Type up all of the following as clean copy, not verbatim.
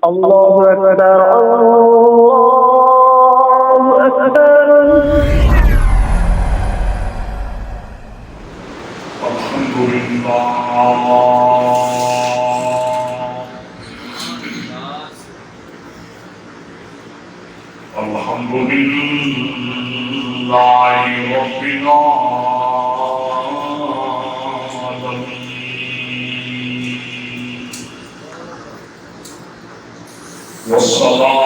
الله أكبر الله أكبر. الحمد لله الحمد لله رب العالمين والصلاة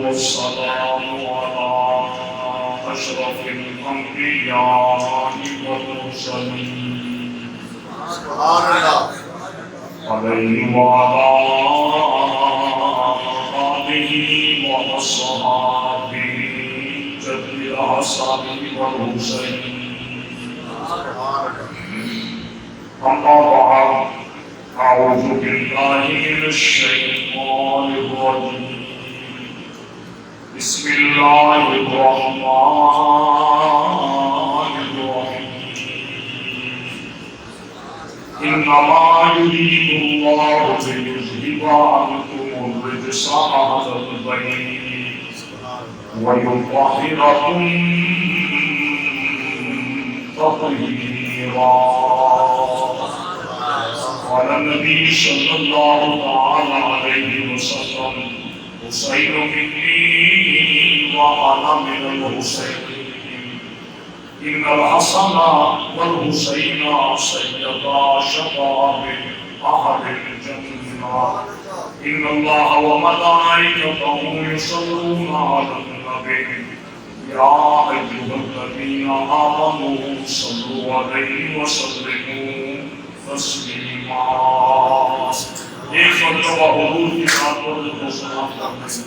والسلام على أشرف الأنبياء والمرسلين عليه وعلى آله وأصحابه جد الحسن والحسين أما بعد أعوذ بالله من الشيطان الرجيم بسم الله الرحمن الرحيم إنما يريد الله ليذهب عنكم الرجس أهل البيت ويطهركم تطهيرا. قال النبي صلى الله تعالى عليه وسلم حسين مني وأنا من الحسين إن الحسن والحسين سيدا شباب أهل الجنة إن الله وملائكته يصلون على النبي يا أيها الذين آمنوا صلوا عليه وسلموا تسلیما. ایک مرتبہ حضور کی باتوں کو سلام کرنے سے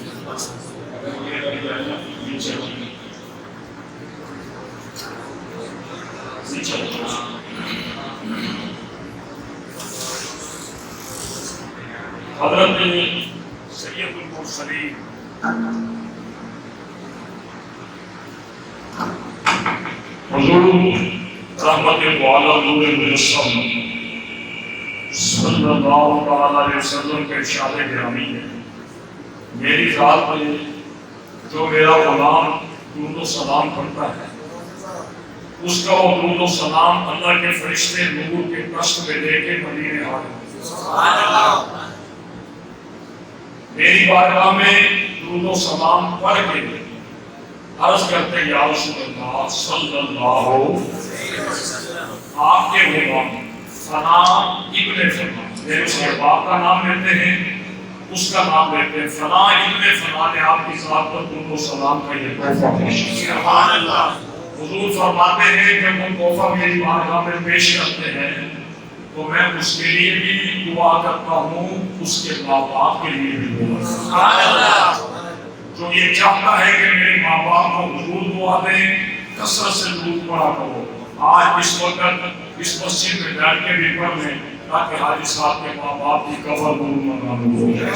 حضرت سید المرسلین حضور رحمت والا نور مجسم صلی اللہ علیہ وسلم کے ارشاد گرامی ہے میری ذات میں جو میرا غلام درود و سلام پڑھتا ہے اس کا وہ درود و سلام اللہ کے فرشتے نور کے کشت میں لے کے مدینے آئے. میری بارگاہ میں درود و سلام پڑھ کے عرض کرتے یا رسول اللہ صلی اللہ علیہ وسلم آپ کے غلام فنا ابن فنا میرے اس کے باپ کا نام لیتے ہیں اس کا نام لیتے ہیں فنا ابن فنا نے آپ کی ذات پر درود و سلام کا یہ تحفہ پیش کیا. سبحان اللہ. حضور فرماتے ہیں جب وہ تحفہ میری بارگاہ میں پیش کرتے ہیں تو میں اس کے لیے بھی دعا کرتا ہوں اس کے ماں باپ کے لیے بھی دعا. سبحان اللہ. جو یہ چاہتا ہے کہ میرے ماں باپ کو حضور دعا دیں کثرت سے درود پڑھا کرو. آج اس وقت اس مسجد میں بیٹھ کے بھی پڑھ لیں تاکہ حاجی صاحب کے ماں باپ کی قبر نور منور ہو جائے.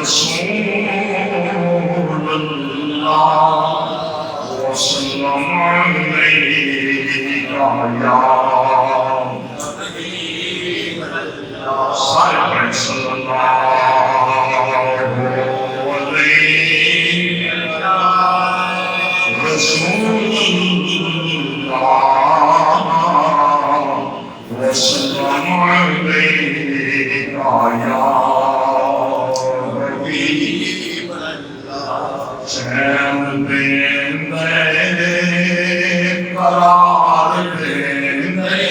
رسول اللہ وسلم علیہ سارے پڑھیں صلی اللہ رسول اللہ وسلم علیہ حبیب اللہ. چین دین دے قرار دین دے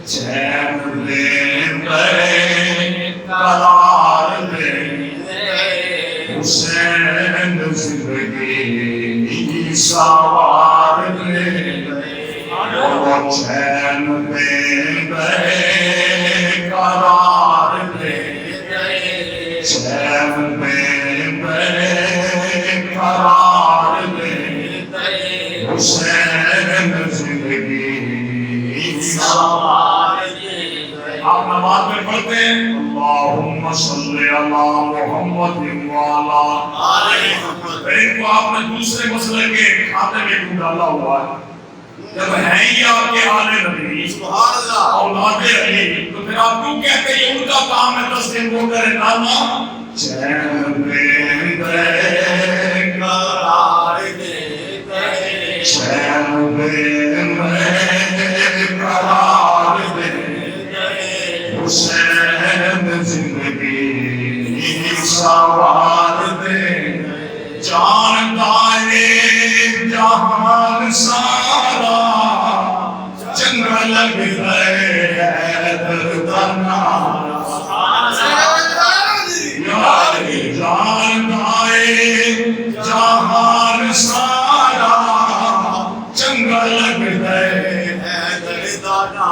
چین دین دے قرار دین دے حسین زندگی سوار دے چین دین دے قرار دے چین دین دے قرار دے حسین زندگی سوار دے. آپ نماز میں پڑھتے ہیں اللہم صلی علی محمد وعلی آل محمد پھر ان کو آپ نے دوسرے مسئلے کے کھاتے میں کیوں ڈالا ہوا ہے؟ جب ہیں ہی آپ کے آل نبی اولاد علی تو پھر آپ کیوں کہتے ہیں یہ ان کا کام ہے 10 دن وہ کرے نانا چین دے قرار دے چین دے قرار دے حسین زندگی سوار دے جان دائے جہان سارا چنگا لگ رہے دردنا جان دائے جہان سارا چنگا لگ رہے دردنا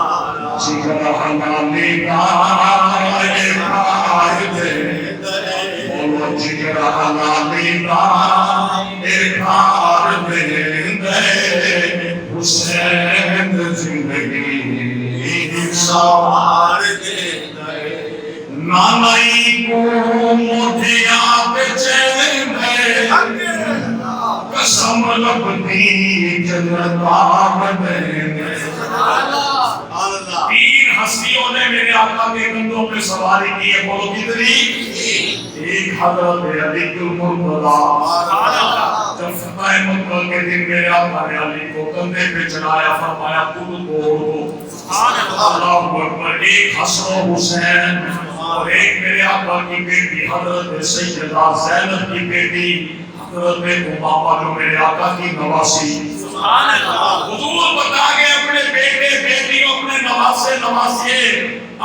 جگر حلالی گائے بھائی دے بولو جگر حلالی گائے بھار دے حسین زندگی سوار دے نانائی کو موٹھیا پہ چین ہے قسم لبنی جنت آمدے 3 ہستیوں نے میرے آقا کے کندھوں پہ سواری کی ہے بولو کتنی؟ ایک حضرت علی المرتضیٰ جب فتح مکہ کے دن میرے آقا نے علی کو کندھے پہ چڑھایا فرمایا کل توڑو اللہ اکبر ایک حسن و حسین اور ایک میرے آقا کی بیٹی حضرت سیدہ زینب کی بیٹی حضرت امامہ جو میرے آقا کی نواسی حضور بتا گئے اپنے بیٹے بیٹیوں اپنے نواسے نواسیے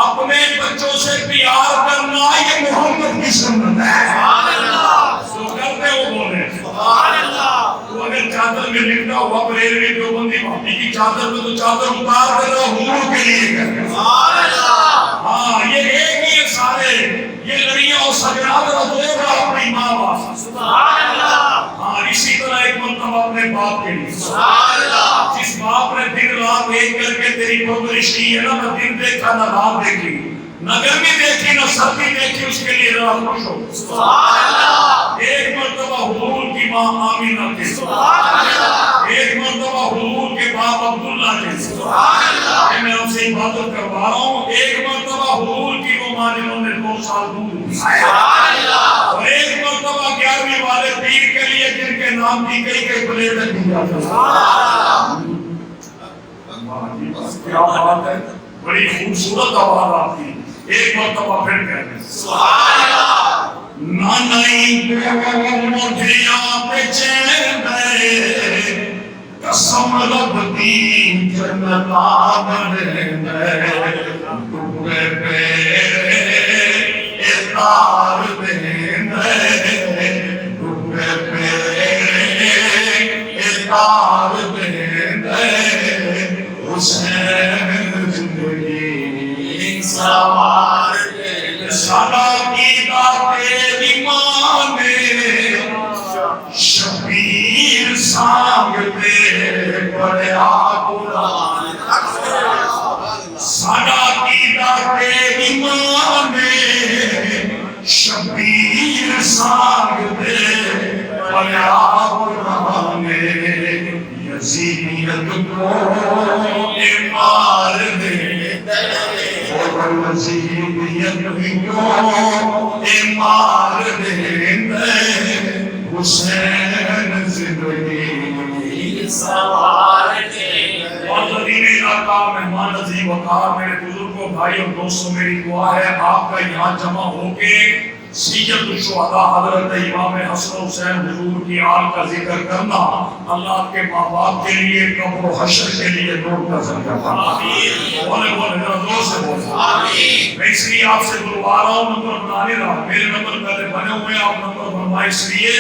اپنے بچوں سے پیار کرنا یہ محمد کی سنت ہے جو کرتے وہ بولے تو اگر چادر میں لکھتا ہوا بریلوی دیوبندی بھابی کی چادر میں تو چادر اتار دینا حضور کے لیے کرنا ہاں یہ ایک ہی ہے سارے یہ لڑیاں اور سجاد رضور اپنی ماں باپ ہاں اسی طرح ایک مرتبہ اپنے باپ کے لیے جس باپ نے دن رات ایک کر کے تیری پرورش کی ہے نا دن دیکھا نہ رات دیکھی نہ گرمی دیکھی نہ سردی دیکھی اس کے لیے ذرا خوش ہو ایک مرتبہ حضور کی ماں آمینہ کے ایک مرتبہ حضور کے باپ عبداللہ کے میں آپ سے عبادت کروا رہا ہوں ایک مرتبہ حضور کی وہ ماں جنہوں نے 2 سال دودھ اور ایک مرتبہ 11ویں والے پیر کے لیے جن کے نام کی کئی پلیٹ دی جاتی کیا بات ہے بڑی خوبصورت آواز آپ کی ایک مرتبہ پھر کہتے ہیں نانائی کو موٹھیا پہ چین ہے قسم لبنی جنت آمدے ڈبے پہ اتار دے ڈبے پہ اتار دے حسین زندگی سوار دے سادہ کی تیری ماں نے شبیر سانگ دے بڑیا قرآن سادہ کی تیری ماں نے شبیر سانگ دے بڑیا قرآن یزیدیت کو مار دے اور یزیدیت کو مار دے حسین زندگی سوار دے معززین علاقہ مہمان عزیز وقار میرے بزرگوں بھائی اور دوستوں میری دعا ہے آپ کا یہاں جمع ہو کے سید الشہداء حضرت امام حسن حسین حضور کی آل کا ذکر کرنا اللہ کے ماں باپ کے لیے قبر و حشر کے لیے نور کا ذریعہ بنا بولے ذرا زور سے بولے میں اس لیے آپ سے بلوا رہا ہوں نمبر بنا نہیں رہا میرے نمبر پہلے بنے ہوئے آپ نمبر بنوائے اس لیے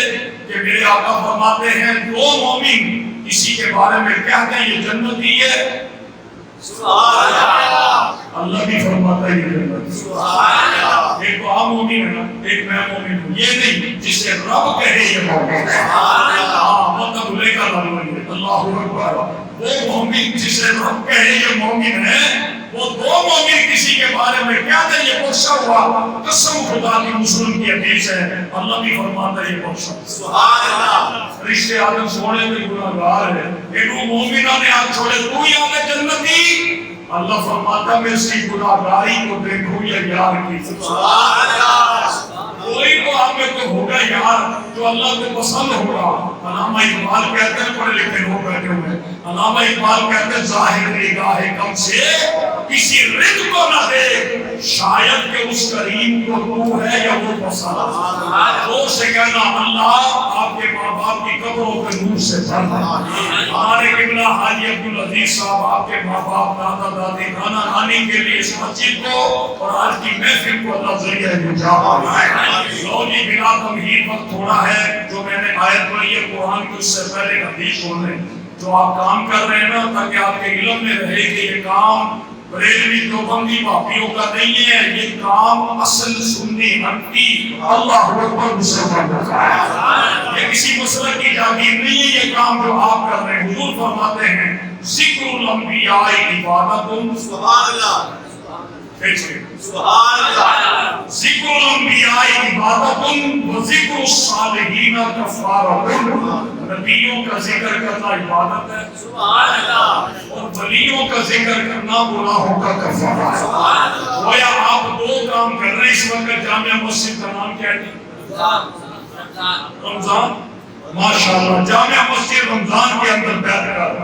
کہ میرے آقا فرماتے ہیں 2 مومن کسی کے بارے میں کہتے ہیں یہ جنتی ہے اللہ بھی فرماتا ہے یہ جنت ایک تو عام مومن ہے نا ایک میں مومن ہوں یہ نہیں جسے رب کہے یہ مومن مطلب لے کر اللہ اکبر وہ مومن جسے رب کہے یہ مومن ہے وہ دو مومن کسی کے بارے میں کیا تھا یہ بخشا ہوا قسم خدا کی مسلم کی حدیث ہے اللہ بھی فرماتا ہے یہ بخشا سبحان اللہ رشتے آدم سونے میں گناہگار ہے یہ دو مومنوں نے ہاتھ چھوڑے تو ہی آگے جنتی اللہ فرماتا میں اس کی گناہگاری کو دیکھوں یا یار کی سبحان اللہ کوئی تو آپ میں تو ہوگا یار جو اللہ کو پسند ہوگا علامہ اقبال کہتے ہیں پڑھے لکھے لوگ بیٹھے ہوئے علامہ اقبال کہتے ہیں ظاہر نگاہ کم سے کسی رد کو نہ دے شاید کہ اس کریم کو تو ہے یا وہ پسند تو سے کہنا اللہ آپ کے ماں باپ کی قبروں کے نور سے بھر دے ہمارے قبلہ حاجی عبدالعزیز صاحب آپ کے ماں باپ دادا دادی نانا نانی کے لیے اس مسجد کو اور آج کی محفل کو اللہ ذریعہ نجات بنائے لو جی بلا تمہید وقت تھوڑا ہے جو میں نے آیت پڑھی ہے قرآن کی اس سے پہلے حدیث سن لیں جو آپ کام کر رہے ہیں نا تاکہ آپ کے علم میں رہے کہ یہ کام بریلوی دیوبندی واپیوں کا نہیں ہے یہ کام اصل سنی انٹی اللہ اکبر مسلمان کا ہے یہ کسی مسئلہ کی جاگیر نہیں ہے یہ کام جو آپ کر رہے ہیں حضور فرماتے ہیں ذکر الانبیاء عبادت سبحان اللہ سبحان اللہ ذکر الانبیاء عبادت و ذکر الصالحین کفارۃ نبیوں کا ذکر کرنا عبادت ہے سبحان اللہ اور ولیوں کا ذکر کرنا گناہوں کا کفارہ ہے سبحان اللہ گویا آپ دو کام کر رہے ہیں اس وقت جامعہ مسجد کا نام کیا ہے رمضان ماشاءاللہ جامعہ مسجد رمضان کے اندر بیٹھ کر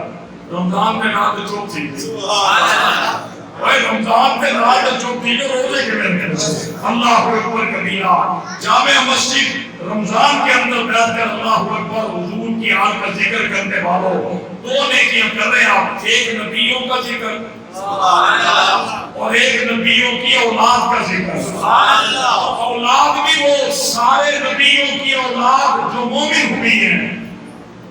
رمضان میں رات چوک تھی سبحان اللہ رمضان پہ رات جو تھی جو روزے کے دن اللہ اکبر کبیرہ جامع مسجد رمضان کے اندر بیٹھ کر اللہ اکبر حضور کی آل کا ذکر کرنے والوں دو نیکیاں کر رہے ہیں آپ ایک نبیوں کا ذکر اور ایک نبیوں کی اولاد کا ذکر اولاد بھی وہ سارے نبیوں کی اولاد جو مومن ہوئی ہیں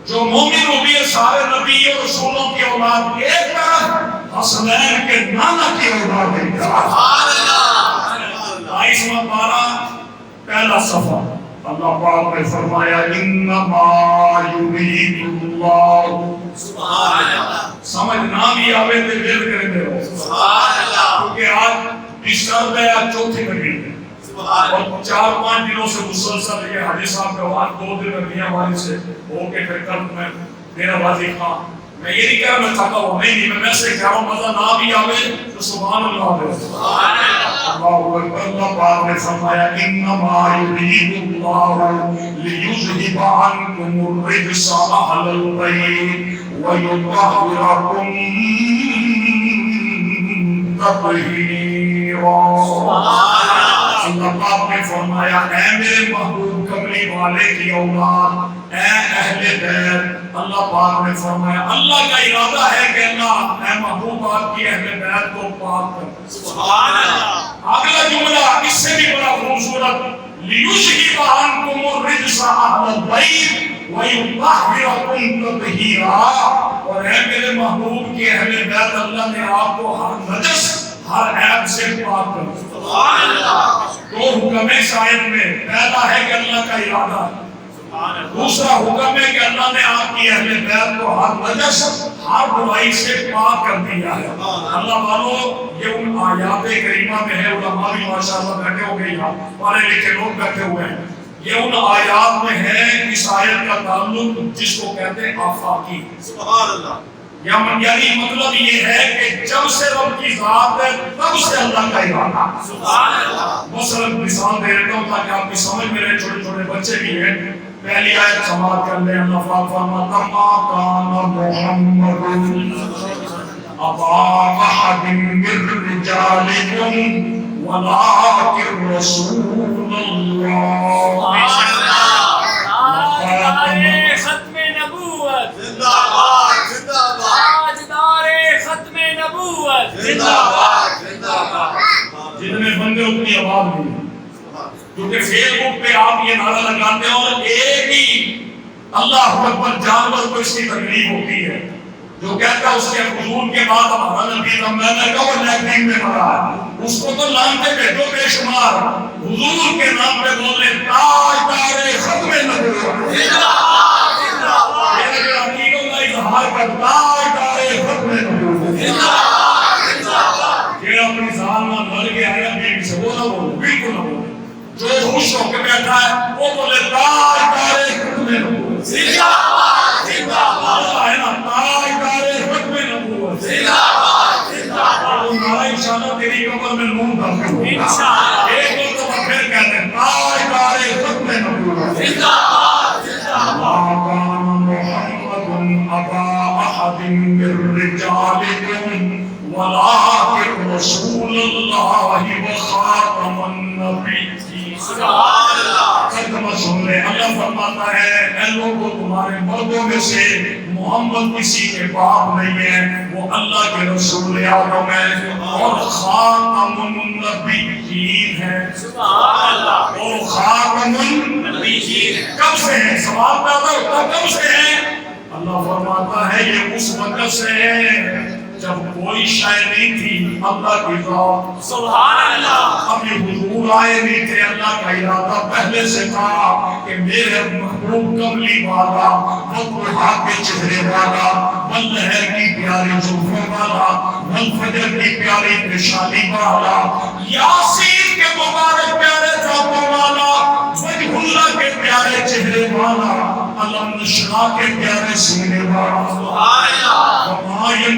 جو مومن ہوئی ہے سارے نبی اور رسولوں کی اولاد ایک طرف حسنین کے نانا کی اولاد ہے سبحان اللہ 22واں پارہ پہلا صفحہ اللہ پاک نے فرمایا انما یرید اللہ سبحان اللہ سمجھ نہ بھی آوے تے دل کرے دے سبحان اللہ کیونکہ آج بشر ہے آج چوتھی نبی ہے اور 4-5 دنوں سے مسلسل یہ حاجی صاحب کا وعد 2 دن میں میاں والی سے ہو کے پھر کل میں میرا بازی خان میں یہ نہیں کہہ رہا میں تھکا ہوں نہیں میں ویسے کہہ رہا ہوں مزہ نہ بھی آوے تو سبحان اللہ دے سبحان اللہ اکبر اللہ پاک نے فرمایا انما یرید اللہ لیذھب عنکم الرجس اہل البیت ویطہرکم تطہیرا اللہ پاک نے فرمایا اے میرے محبوب کملی والے کی اولاد اے اہل بیت اللہ پاک نے فرمایا اللہ کا ارادہ ہے کہ اللہ اے محبوب آپ کی اہل بیت کو پاک کر سبحان اللہ اگلا جملہ اس سے بھی بڑا خوبصورت لیذھب عنکم الرجس اہل البیت ویطہرکم تطہیرا اور اے میرے محبوب کی اہل بیت اللہ نے آپ کو ہر نجس ہر عیب سے پاک کر سبحان اللہ دو حکم ہے شاید میں پہلا ہے کہ اللہ کا ارادہ دوسرا حکم ہے کہ اللہ نے آپ کی اہل بیت کو ہر نجس ہر برائی سے پاک کر دیا ہے اللہ والو یہ ان آیات کریمہ میں ہے علماء بھی ماشاءاللہ بیٹھے ہو گئے یہاں پڑھے لکھے لوگ بیٹھے ہوئے ہیں یہ ان آیات میں ہے اس آیت کا تعلق جس کو کہتے ہیں آفاقی سبحان اللہ یعنی مطلب یہ ہے کہ جب سے رب کی ذات ہے تب سے اللہ کا ارادہ سبحان اللہ مثلا مثال دے دیتا ہوں تاکہ آپ کی سمجھ میں رہے چھوٹے چھوٹے بچے بھی ہیں پہلی آیت سماعت کر لیں اللہ پاک فرماتا ما کان محمد ابا احد من رجالکم ولکن رسول اللہ ختم نبوت زندہ باد زندہ باد تاجدار ختم نبوت زندہ باد زندہ باد جتنے بندے اتنی آواز ہوئی کیونکہ فیس بک پہ آپ یہ نعرہ لگاتے ہیں اور ایک ہی اللہ اکبر جانور کو اس کی تکلیف ہوتی ہے جو کہتا ہے اس کے حضور کے بعد ہمارا نبی رمضان کا وہ لیکن میں مرا ہے اس کو تو لانتے بیٹھو بے شمار حضور کے نام پہ بول رہے تاجدار ختم نبوت زندہ باد زندہ باد یہ جو عقیدوں کا اظہار کرتا ہے تاجدار ختم نبوت زندہ باد زندہ باد ہو کے بیٹھا ہے وہ بولے تاجدار ختم نبوت زندہ باد زندہ باد ہے نا تاجدار ختم نبوت زندہ باد زندہ باد تمہارا انشاءاللہ تیری قبر میں نور داخل ہوگا انشاءاللہ ایک مرتبہ پھر کہتے ہیں تاجدار ختم نبوت زندہ باد زندہ باد محمد ابا احد من رجالکم ولكن رسول الله وخاتم النبيين سبحان اللہ ترجمہ سن لے اللہ فرماتا ہے اے لوگوں تمہارے مردوں میں سے محمد کسی کے باپ نہیں ہے وہ اللہ کے رسول اعظم ہے اور خاتم النبیین ہے سبحان اللہ وہ خاتم النبیین کب سے ہے سوال پیدا ہوتا کب سے ہے اللہ فرماتا ہے یہ اس وقت سے ہے جب کوئی شے نہیں تھی اللہ کی ذات سبحان اللہ ابھی حضور آئے نہیں تھے اللہ کا ارادہ پہلے سے تھا کہ میرے محبوب کملی والا وضحیٰ کے چہرے والا واللہر کی پیاری زلفوں والا والفجر کی پیاری پیشانی والا یاسین کے مبارک پیارے ذاتوں والا وجہ اللہ کے پیارے چہرے والا علم نشرا کے پیارے سینے والا سبحان اللہ ومائن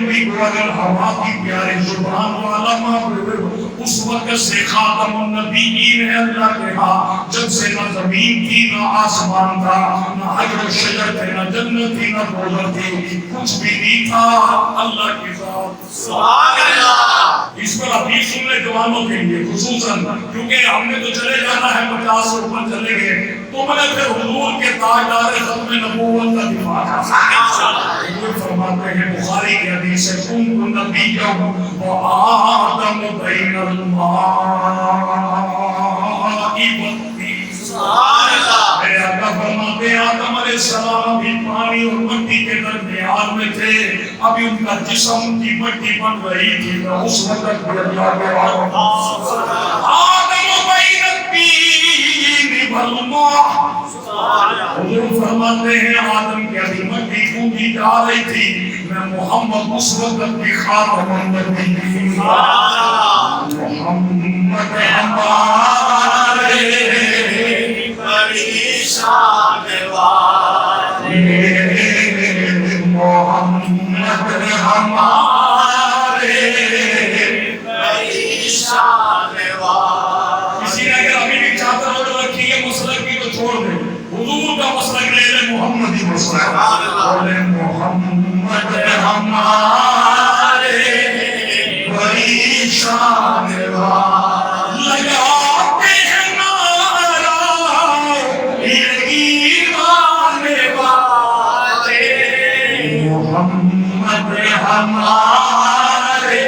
ہوا کی پیاری زبان والا محبوب اس وقت سے خاتم النبیین ہے اللہ کے ہاں جب سے نہ زمین تھی نہ آسمان تھا نہ حجر و شجر تھے نہ جنت تھی نہ دوزخ تھی کچھ بھی نہیں تھا اللہ کی ذات سبحان اللہ اس پر ابھی سن لے جوانوں کے لیے خصوصاً کیونکہ ہم نے تو چلے جانا ہے 50 سے اوپر چلے گئے تم نے پھر حضور کے تاجدار ختم نبوت کا دفاع حضور فرماتے ہیں بخاری کی حدیث ہے کنت نبیا وآدم بین الماء والطین سبحان اللہ میرے آقا فرماتے ہیں آدم علیہ السلام بھی پانی اور مٹی کے درمیان میں تھے ابھی ان کا جسم کی مٹی بن رہی تھی اس وقت بھی اللہ کے آدم بین الطین والماء حضور فرماتے ہیں آدم کی ابھی مٹی کھودی جا رہی تھی میں محمد اس وقت کی خاتم النبیین محمد ہمارے بڑی شان والے محمد ہمارے بڑی شان والے کسی نے اگر ابھی بھی چاہتا ہو رکھی ہے مسلک کی تو چھوڑ دے حضور کا مسلک لے لے محمدی مسلک بولے محمد ہمارے بڑی شان والے لگاتے ہیں نعرہ یہ ایمان والے محمد ہمارے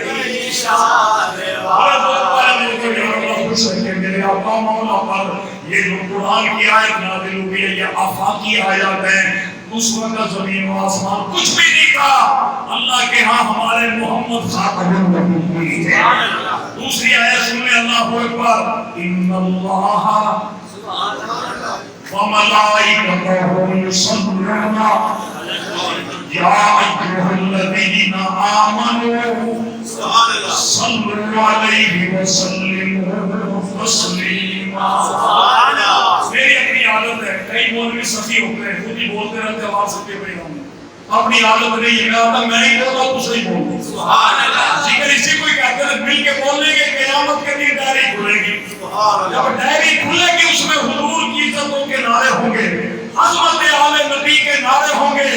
بڑی شان والے میرے آقا مولا پر یہ جو قرآن کی آیت نازل ہوئی ہے یہ آفاقی آیات ہیں اس وقت زمین و آسمان کچھ بھی نہیں تھا اللہ کے ہاں ہمارے محمد خاتم النبیین دوسری آیت سن لیں اللہ اکبر ان اللہ وملائکتہ یصلون یا ایھا الذین آمنوا صلوا علیہ وسلموا تسلیما میری اپنی عادت ہے کئی مولوی سخی ہوتے ہیں خود ہی بولتے رہتے آواز سب کے پڑی ہوں اپنی عادت نہیں ہے میں ہی بولتا تو صحیح بولتا سبحان اللہ ذکر اسی کو ہی کہتے ہیں مل کے بولنے کے قیامت کے دن ڈائری کھلے گی جب ڈائری کھلے گی اس میں حضور کی عزتوں کے نعرے ہوں گے عظمت آل نبی کے نعرے ہوں گے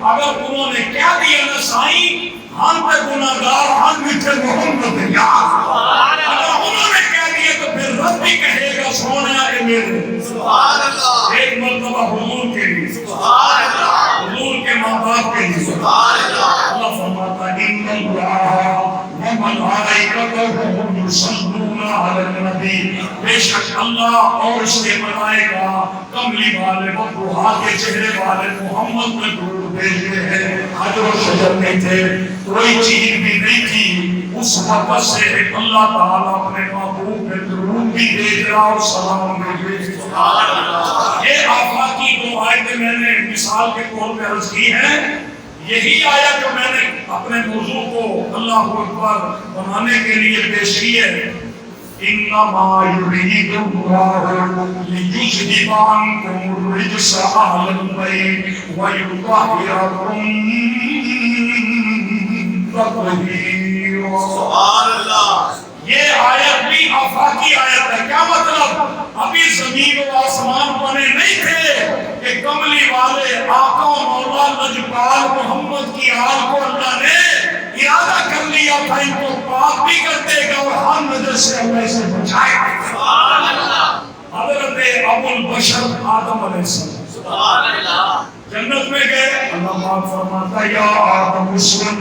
اگر انہوں نے کہہ دیا نا سائیں ہم پہ گناہگار ہم میٹھے محمد یار اگر انہوں نے کہہ دیا تو پھر رب بھی کہے گا سونے آئے میرے سبحان اللہ ایک مرتبہ حضور کے لیے سبحان اللہ حضور کے ماں باپ کے لیے سبحان اللہ اللہ فرماتا ہے ان اللہ وملائکتہ یصلون علی النبی بے شک اللہ اور اس کے ملائکہ کملی والے وضحیٰ کے چہرے والے محمد میں درود بھیجتے ہیں حجر و شجر نہیں تھے کوئی چیز بھی نہیں تھی اس وقت سے اللہ تعالیٰ اپنے محبوب میں درود بھی بھیج رہا اور سلام بھی بھیج رہا یہ آفاقی دو آیتیں میں نے مثال کے طور پہ عرض کی ہیں یہی آیت جو میں نے اپنے موضوع کو اللہ اکبر بنانے کے لیے پیش کی ہے انما يريد الله ليذهب عنكم الرجس اهل البيت ويطهركم تطہیرا. سبحان اللہ. یہ آیت بھی آفاقی آیت ہے. کیا مطلب؟ ابھی زمین و آسمان بنے نہیں تھے کہ کملی والے آقا و مولا لجپال محمد کی آل کو اللہ نے ارادہ کر لیا تھا ان کو پاک بھی کر دے گا اور ہر نظر سے اللہ اسے بچائے گا. سبحان اللہ. حضرت ابو البشر آدم علیہ السلام سبحان اللہ جنت میں گئے. اللہ پاک فرماتا ہے یا آدم اسکن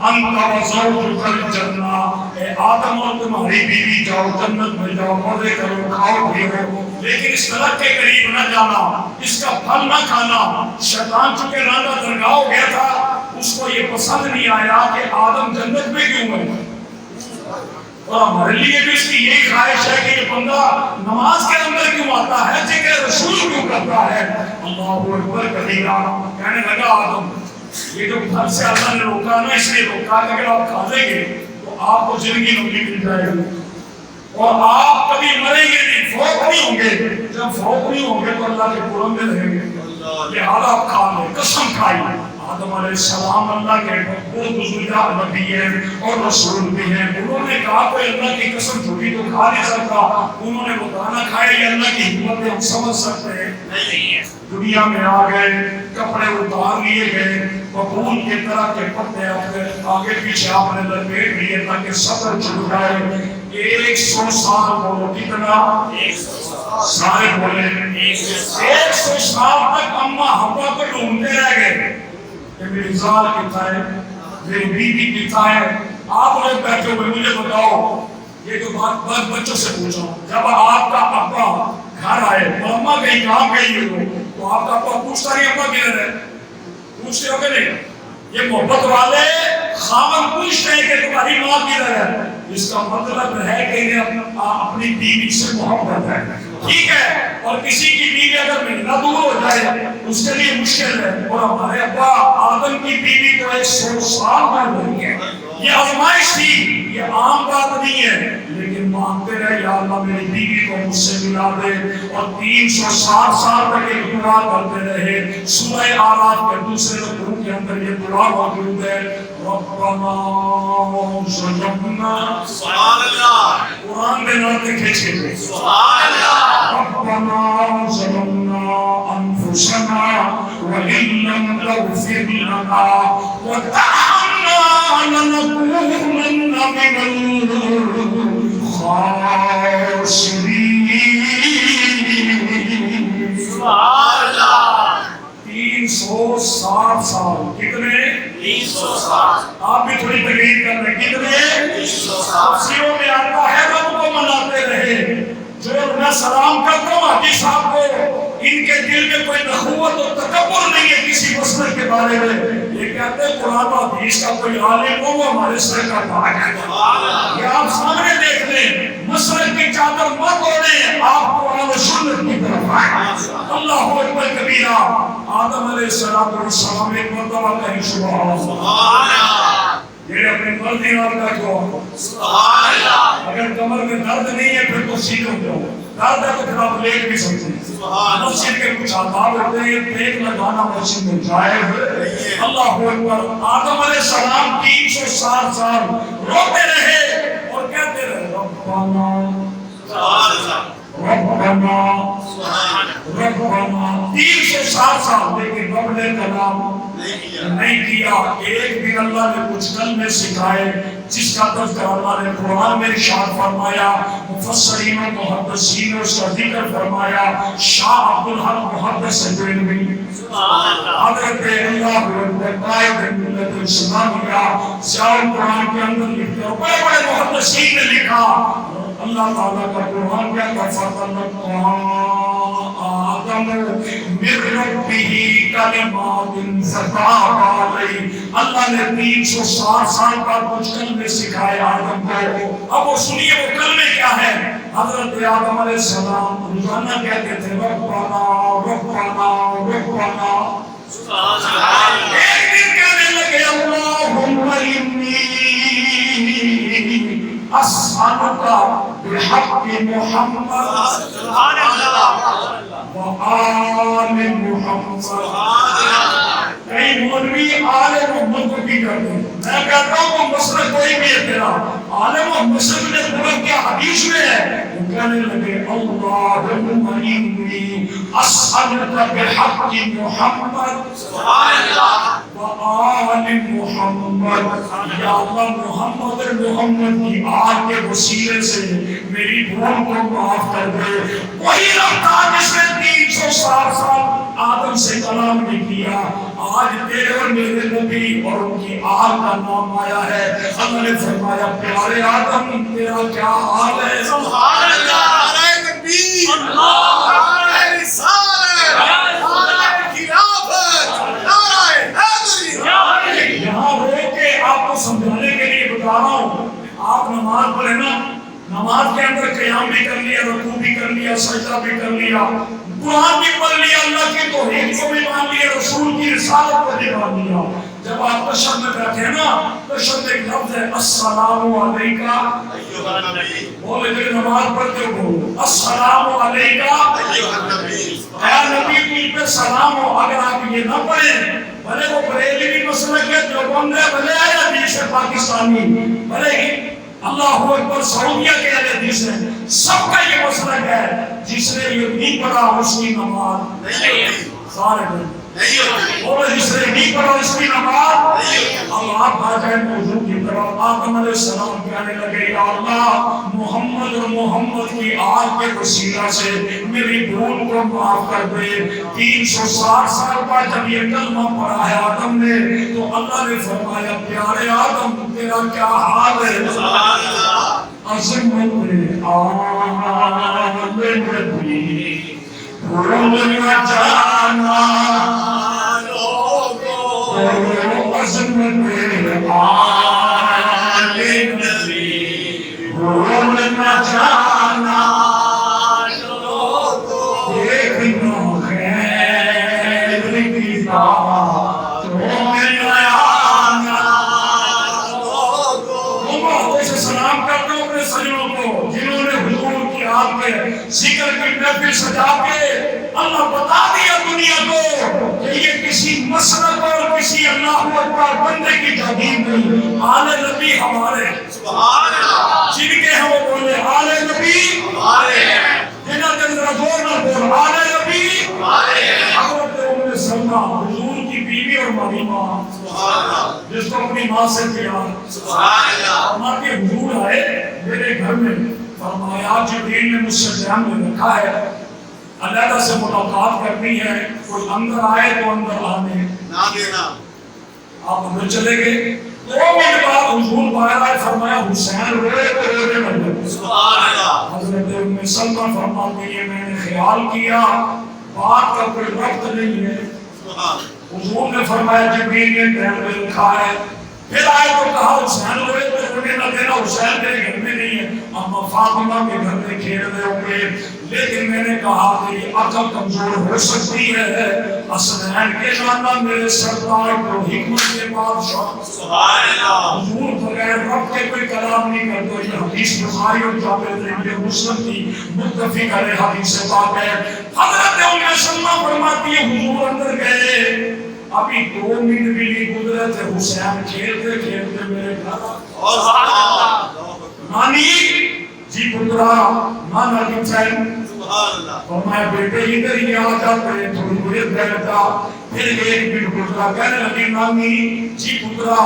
انت وزوجک الجنہ. اے آدم اور تمہاری بیوی جاؤ جنت میں جاؤ مزے کرو کھاؤ پیو لیکن اس درخت کے قریب نہ جانا اس کا پھل نہ کھانا. شیطان چونکہ راندہ درگاہ ہو گیا تھا اس کو یہ پسند نہیں آیا کہ آدم جنت میں کیوں ہے. اور ہمارے لیے بھی اس کی یہی خواہش ہے کہ یہ بندہ نماز کے اندر کیوں آتا ہے ذکر رسول کیوں کرتا ہے. اللہ اکبر کبیرہ. کہنے لگا آدم یہ جو گھر سے اللہ نے روکا نا اس لیے روکا کہ اگر آپ کھا لیں گے تو آپ کو زندگی لمبی مل جائے گی اور آپ کبھی مریں گے نہیں فوت نہیں ہوں گے. جب فوت نہیں ہوں گے تو اللہ کے قرب میں رہیں گے لہذا آپ کھا لیں. قسم کھائی. آدم علیہ السلام اللہ کے بہت بزرگہ نبی ہیں اور رسول بھی ہیں. انہوں نے کہا کوئی اللہ کی قسم جھوٹی تو کھا نہیں سکتا. انہوں نے وہ دانا کھایا یہ اللہ کی حکمت ہے ہم سمجھ سکتے ہیں نہیں ہے. دنیا میں آ گئے کپڑے اتار لیے گئے ببول کی طرح کے پتے اپنے آگے پیچھے آپ نے لپیٹ لیے تاکہ صبر چھوٹ جائے. 100 سال بولو کتنا؟ 100 سارے بولے 100 سال تک اماں ہوا کو ڈھونڈتے رہ گئے کہ میری زال کتا ہے میری بیوی کتا ہے. آپ لوگ بیٹھے ہوئے مجھے بتاؤ یہ جو بات بچوں سے پوچھا جب آپ کا ابا گھر آئے اور اماں کہیں کام گئی ہو تو آپ کا ابا پوچھتا نہیں ابا کدھر ہے؟ پوچھتے ہو کہ نہیں؟ یہ محبت والے خاوند پوچھتے ہیں کہ تمہاری ماں کدھر ہے. اس کا مطلب ہے کہ انہیں اپنی بیوی سے محبت ہے. ٹھیک ہے. اور کسی کی بیوی اگر ملنا دور ہو جائے اس کے لیے مشکل ہے. اور ہمارے ابا آدم کی بیوی کو 100 سال بعد ہوئی ہے. یہ آزمائش تھی. یہ عام بات نہیں ہے لیکن مانگتے رہے یا اللہ میری بیوی کو مجھ سے ملا دے. اور 360 سال تک ایک دعا کرتے رہے. سورہ آراف کے دوسرے رکوع کے اندر یہ دعا موجود ہے ربنا ظلمنا. سبحان اللہ. قرآن میں ناطے کھینچے ہوئے سبحان اللہ. ربنا ظلمنا انفسنا وان لم تغفر لنا وترحمنا لنكونن من الخاسرین. سبحان اللہ. 360 سال. کتنے؟ 360. آپ بھی تھوڑی تقریر کر رہے ہیں کتنے؟ 360. تفسیروں میں آتا ہے رب کو مناتے رہے. جو میں سلام کرتا ہوں حاجی صاحب کو ان کے دل میں کوئی نخوت اور تکبر نہیں ہے کسی مسئلے کے بارے میں. یہ کہتے ہیں قرآن و حدیث کا کوئی عالم ہو وہ ہمارے سر کا تاج ہے. یہ آپ سامنے دیکھ لیں مسئلے کی چادر مت اوڑھیں آپ قرآن و سنت کی طرف آئیں. اللہ اکبر کبیرہ. آدم علیہ السلام ایک مرتبہ کہیں سبحان اللہ. یہ اپنے مرضی نال بیٹھو سبحان اللہ. اگر کمر میں درد نہیں ہے پھر تو سیدھے جاؤ. درد ہے تو پھر آپ لیٹ بھی سکتے ہیں. مسجد کے کچھ آداب ہوتے ہیں پیٹ لگانا مسجد میں جائز ہے. اللہ اکبر. آدم علیہ السلام 360 سال روتے رہے اور کہتے رہے ربنا سبحان اللہ ربنا ربنا. 360 سال لیکن رب نے کلام نہیں کیا. ایک دن اللہ نے کچھ کلمے سکھائے جس کا تذکرہ اللہ نے قرآن میں ارشاد فرمایا. مفسرین و محدثین نے اس کا ذکر فرمایا. شاہ عبدالحق محدث دہلوی حضرت اللہ قائد ملت اسلامیہ ضیاء القرآن کے اندر لکھتے ہیں. بڑے بڑے محدثین نے لکھا اللہ تعالیٰ کا قرآن کیا فَتَلَقَّىٰ آدَمُ مِن رَّبِّهِ کَلِمَاتٍ فَتَابَ عَلَيْهِ. اللہ نے 360 سال بعد کچھ کلمے سکھائے آدم کو. اب وہ سنیے وہ کلمے کیا ہے. حضرت آدم علیہ السلام روزانہ کہتے تھے ربنا ربنا ربنا. ایک دن کہنے لگے اللہم انی اسألک بحق بحق محمد سبحان اللہ وآل محمد. کئی مولوی آل محمد کو بھی کرتے ہیں. میں کہتا ہوں وہ مسئلہ کوئی بھی ہے تیرا آل محمد صلی اللہ علیہ وسلم کے حدیث میں ہے. وہ کہنے لگے اللہم انی اسألک بحق محمد سبحان اللہ وآل محمد. یا اللہ محمد اور محمد کی آل کے وسیلے سے میری بھول کو معاف کر دے. وہی رفتہ جس نے 360 سال آدم سے کلام نہیں کیا آج تیرے اور میرے نبی اور ان کی آل کا نام آیا ہے. اللہ نے فرمایا پیارے آدم تیرا کیا حال ہے. سبحان اللہ نعرہ تکبیر نعرہ رسالت نعرہ خلافت نعرہ حیدری. یہاں رو کے آپ کو سمجھانے کے لیے بتا رہا ہوں. آپ نماز پڑھے نا نماز کے اندر قیام بھی کر لیا رکوع بھی کر لیا سجدہ بھی کر لیا قرآن بھی پڑھ لیا اللہ کی توحید کو بھی مان لیا رسول کی رسالت کو بھی مان لیا. جب آپ تشہد میں بیٹھے ہیں نا تشہد ایک لفظ ہے السلام علیکہ ایھا النبی بولے جب نماز پڑھتے ہو السلام علیکہ ایھا النبی اے نبی تم پہ سلام ہو. اگر آپ یہ نہ پڑھیں بھلے وہ بریلوی مسلک ہے جو بند ہے بھلے آیا حدیث ہے پاکستانی بھلے ہی اللہ اکبر سعودیہ کے اہل حدیث ہیں سب کا یہ مسلک ہے جس نے یہ نہیں پڑھا اس کی نماز نہیں ہوتی سارے دن نہیں ہوتی اور جس نے نہیں پڑھا اس کی نماز اب آپ آ جائیں موضوع کی طرف. آدم علیہ السلام کہنے لگے یا اللہ محمد اور محمد کی آل کے وسیلہ سے میری بھول کو معاف کر دے. 360 سال بعد جب یہ کلمہ پڑھا ہے آدم نے تو اللہ نے فرمایا پیارے آدم تیرا کیا حال ہے. سبحان اللہ عظمت آل نبی بھول نہ جانا عظمت آل نبی بھول نہ جانا دیکھنا خیر کی بات میں آنا. محبت سے سلام کرتا ہوں اپنے سجنوں کو جنہوں نے حضور کی آپ کے ذکر کی محفل سجا کے اللہ بتا دیا دنیا کو کہ یہ کسی مسلک اور کسی اللہ اکبر بندے کی تحقیق نہیں. آل نبی ہمارے سبحان اللہ جن کے ہیں وہ بولے آل نبی ہمارے ہیں جنہاں کے اندر زور نہ بول آل نبی ہمارے ہیں حضرت ام سلمہ حضور کی بیوی اور مریمہ سبحان اللہ جس کو اپنی ماں سے پیار سبحان اللہ ماں کے حضور آئے میرے گھر میں فرمایا جبریل نے مجھ سے دھیان میں رکھا ہے اللہ سے ملاقات کرنی ہے کوئی اندر آئے تو اندر آنے نہ دینا. آپ اندر چلے گئے 2 منٹ بعد حضور باہر آئے فرمایا حسین روئے تو رونے لگے. سبحان اللہ حضرت ام سلمہ فرماتی ہے میں نے خیال کیا بات کا کوئی وقت نہیں ہے. سبحان حضور نے فرمایا جبریل نے دھیان میں رکھا ہے. پھر آئے تو کہا حسین روئے تو رونے نہ دینا. حسین میرے گھر میں نہیں ہے اما فاطمہ کے گھر میں کھیل رہے ہوں گے لیکن میں نے کہا میری عقل کمزور ہو سکتی ہے. حسنین کے نانا میرے سردار کو حکمت کے بادشاہ سبحان اللہ حضور بغیر رب کے کوئی کلام نہیں کرتے. یہ حدیث بخاری اور جابر بن مسلم کی متفق علیہ حدیث پاک ہے. حضرت ام سلمہ فرماتی ہے حضور اندر گئے ابھی 2 منٹ بھی نہیں گزرے تھے حسین کھیلتے کھیلتے میرے گھر سبحان اللہ نانی جی پترا نانا کی چین سبحان اللہ فرمایا بیٹے ادھر ہی آ جاتے تھوڑی دیر بیٹھا پھر 1 منٹ گزرا کہنے لگی نانی جی پترا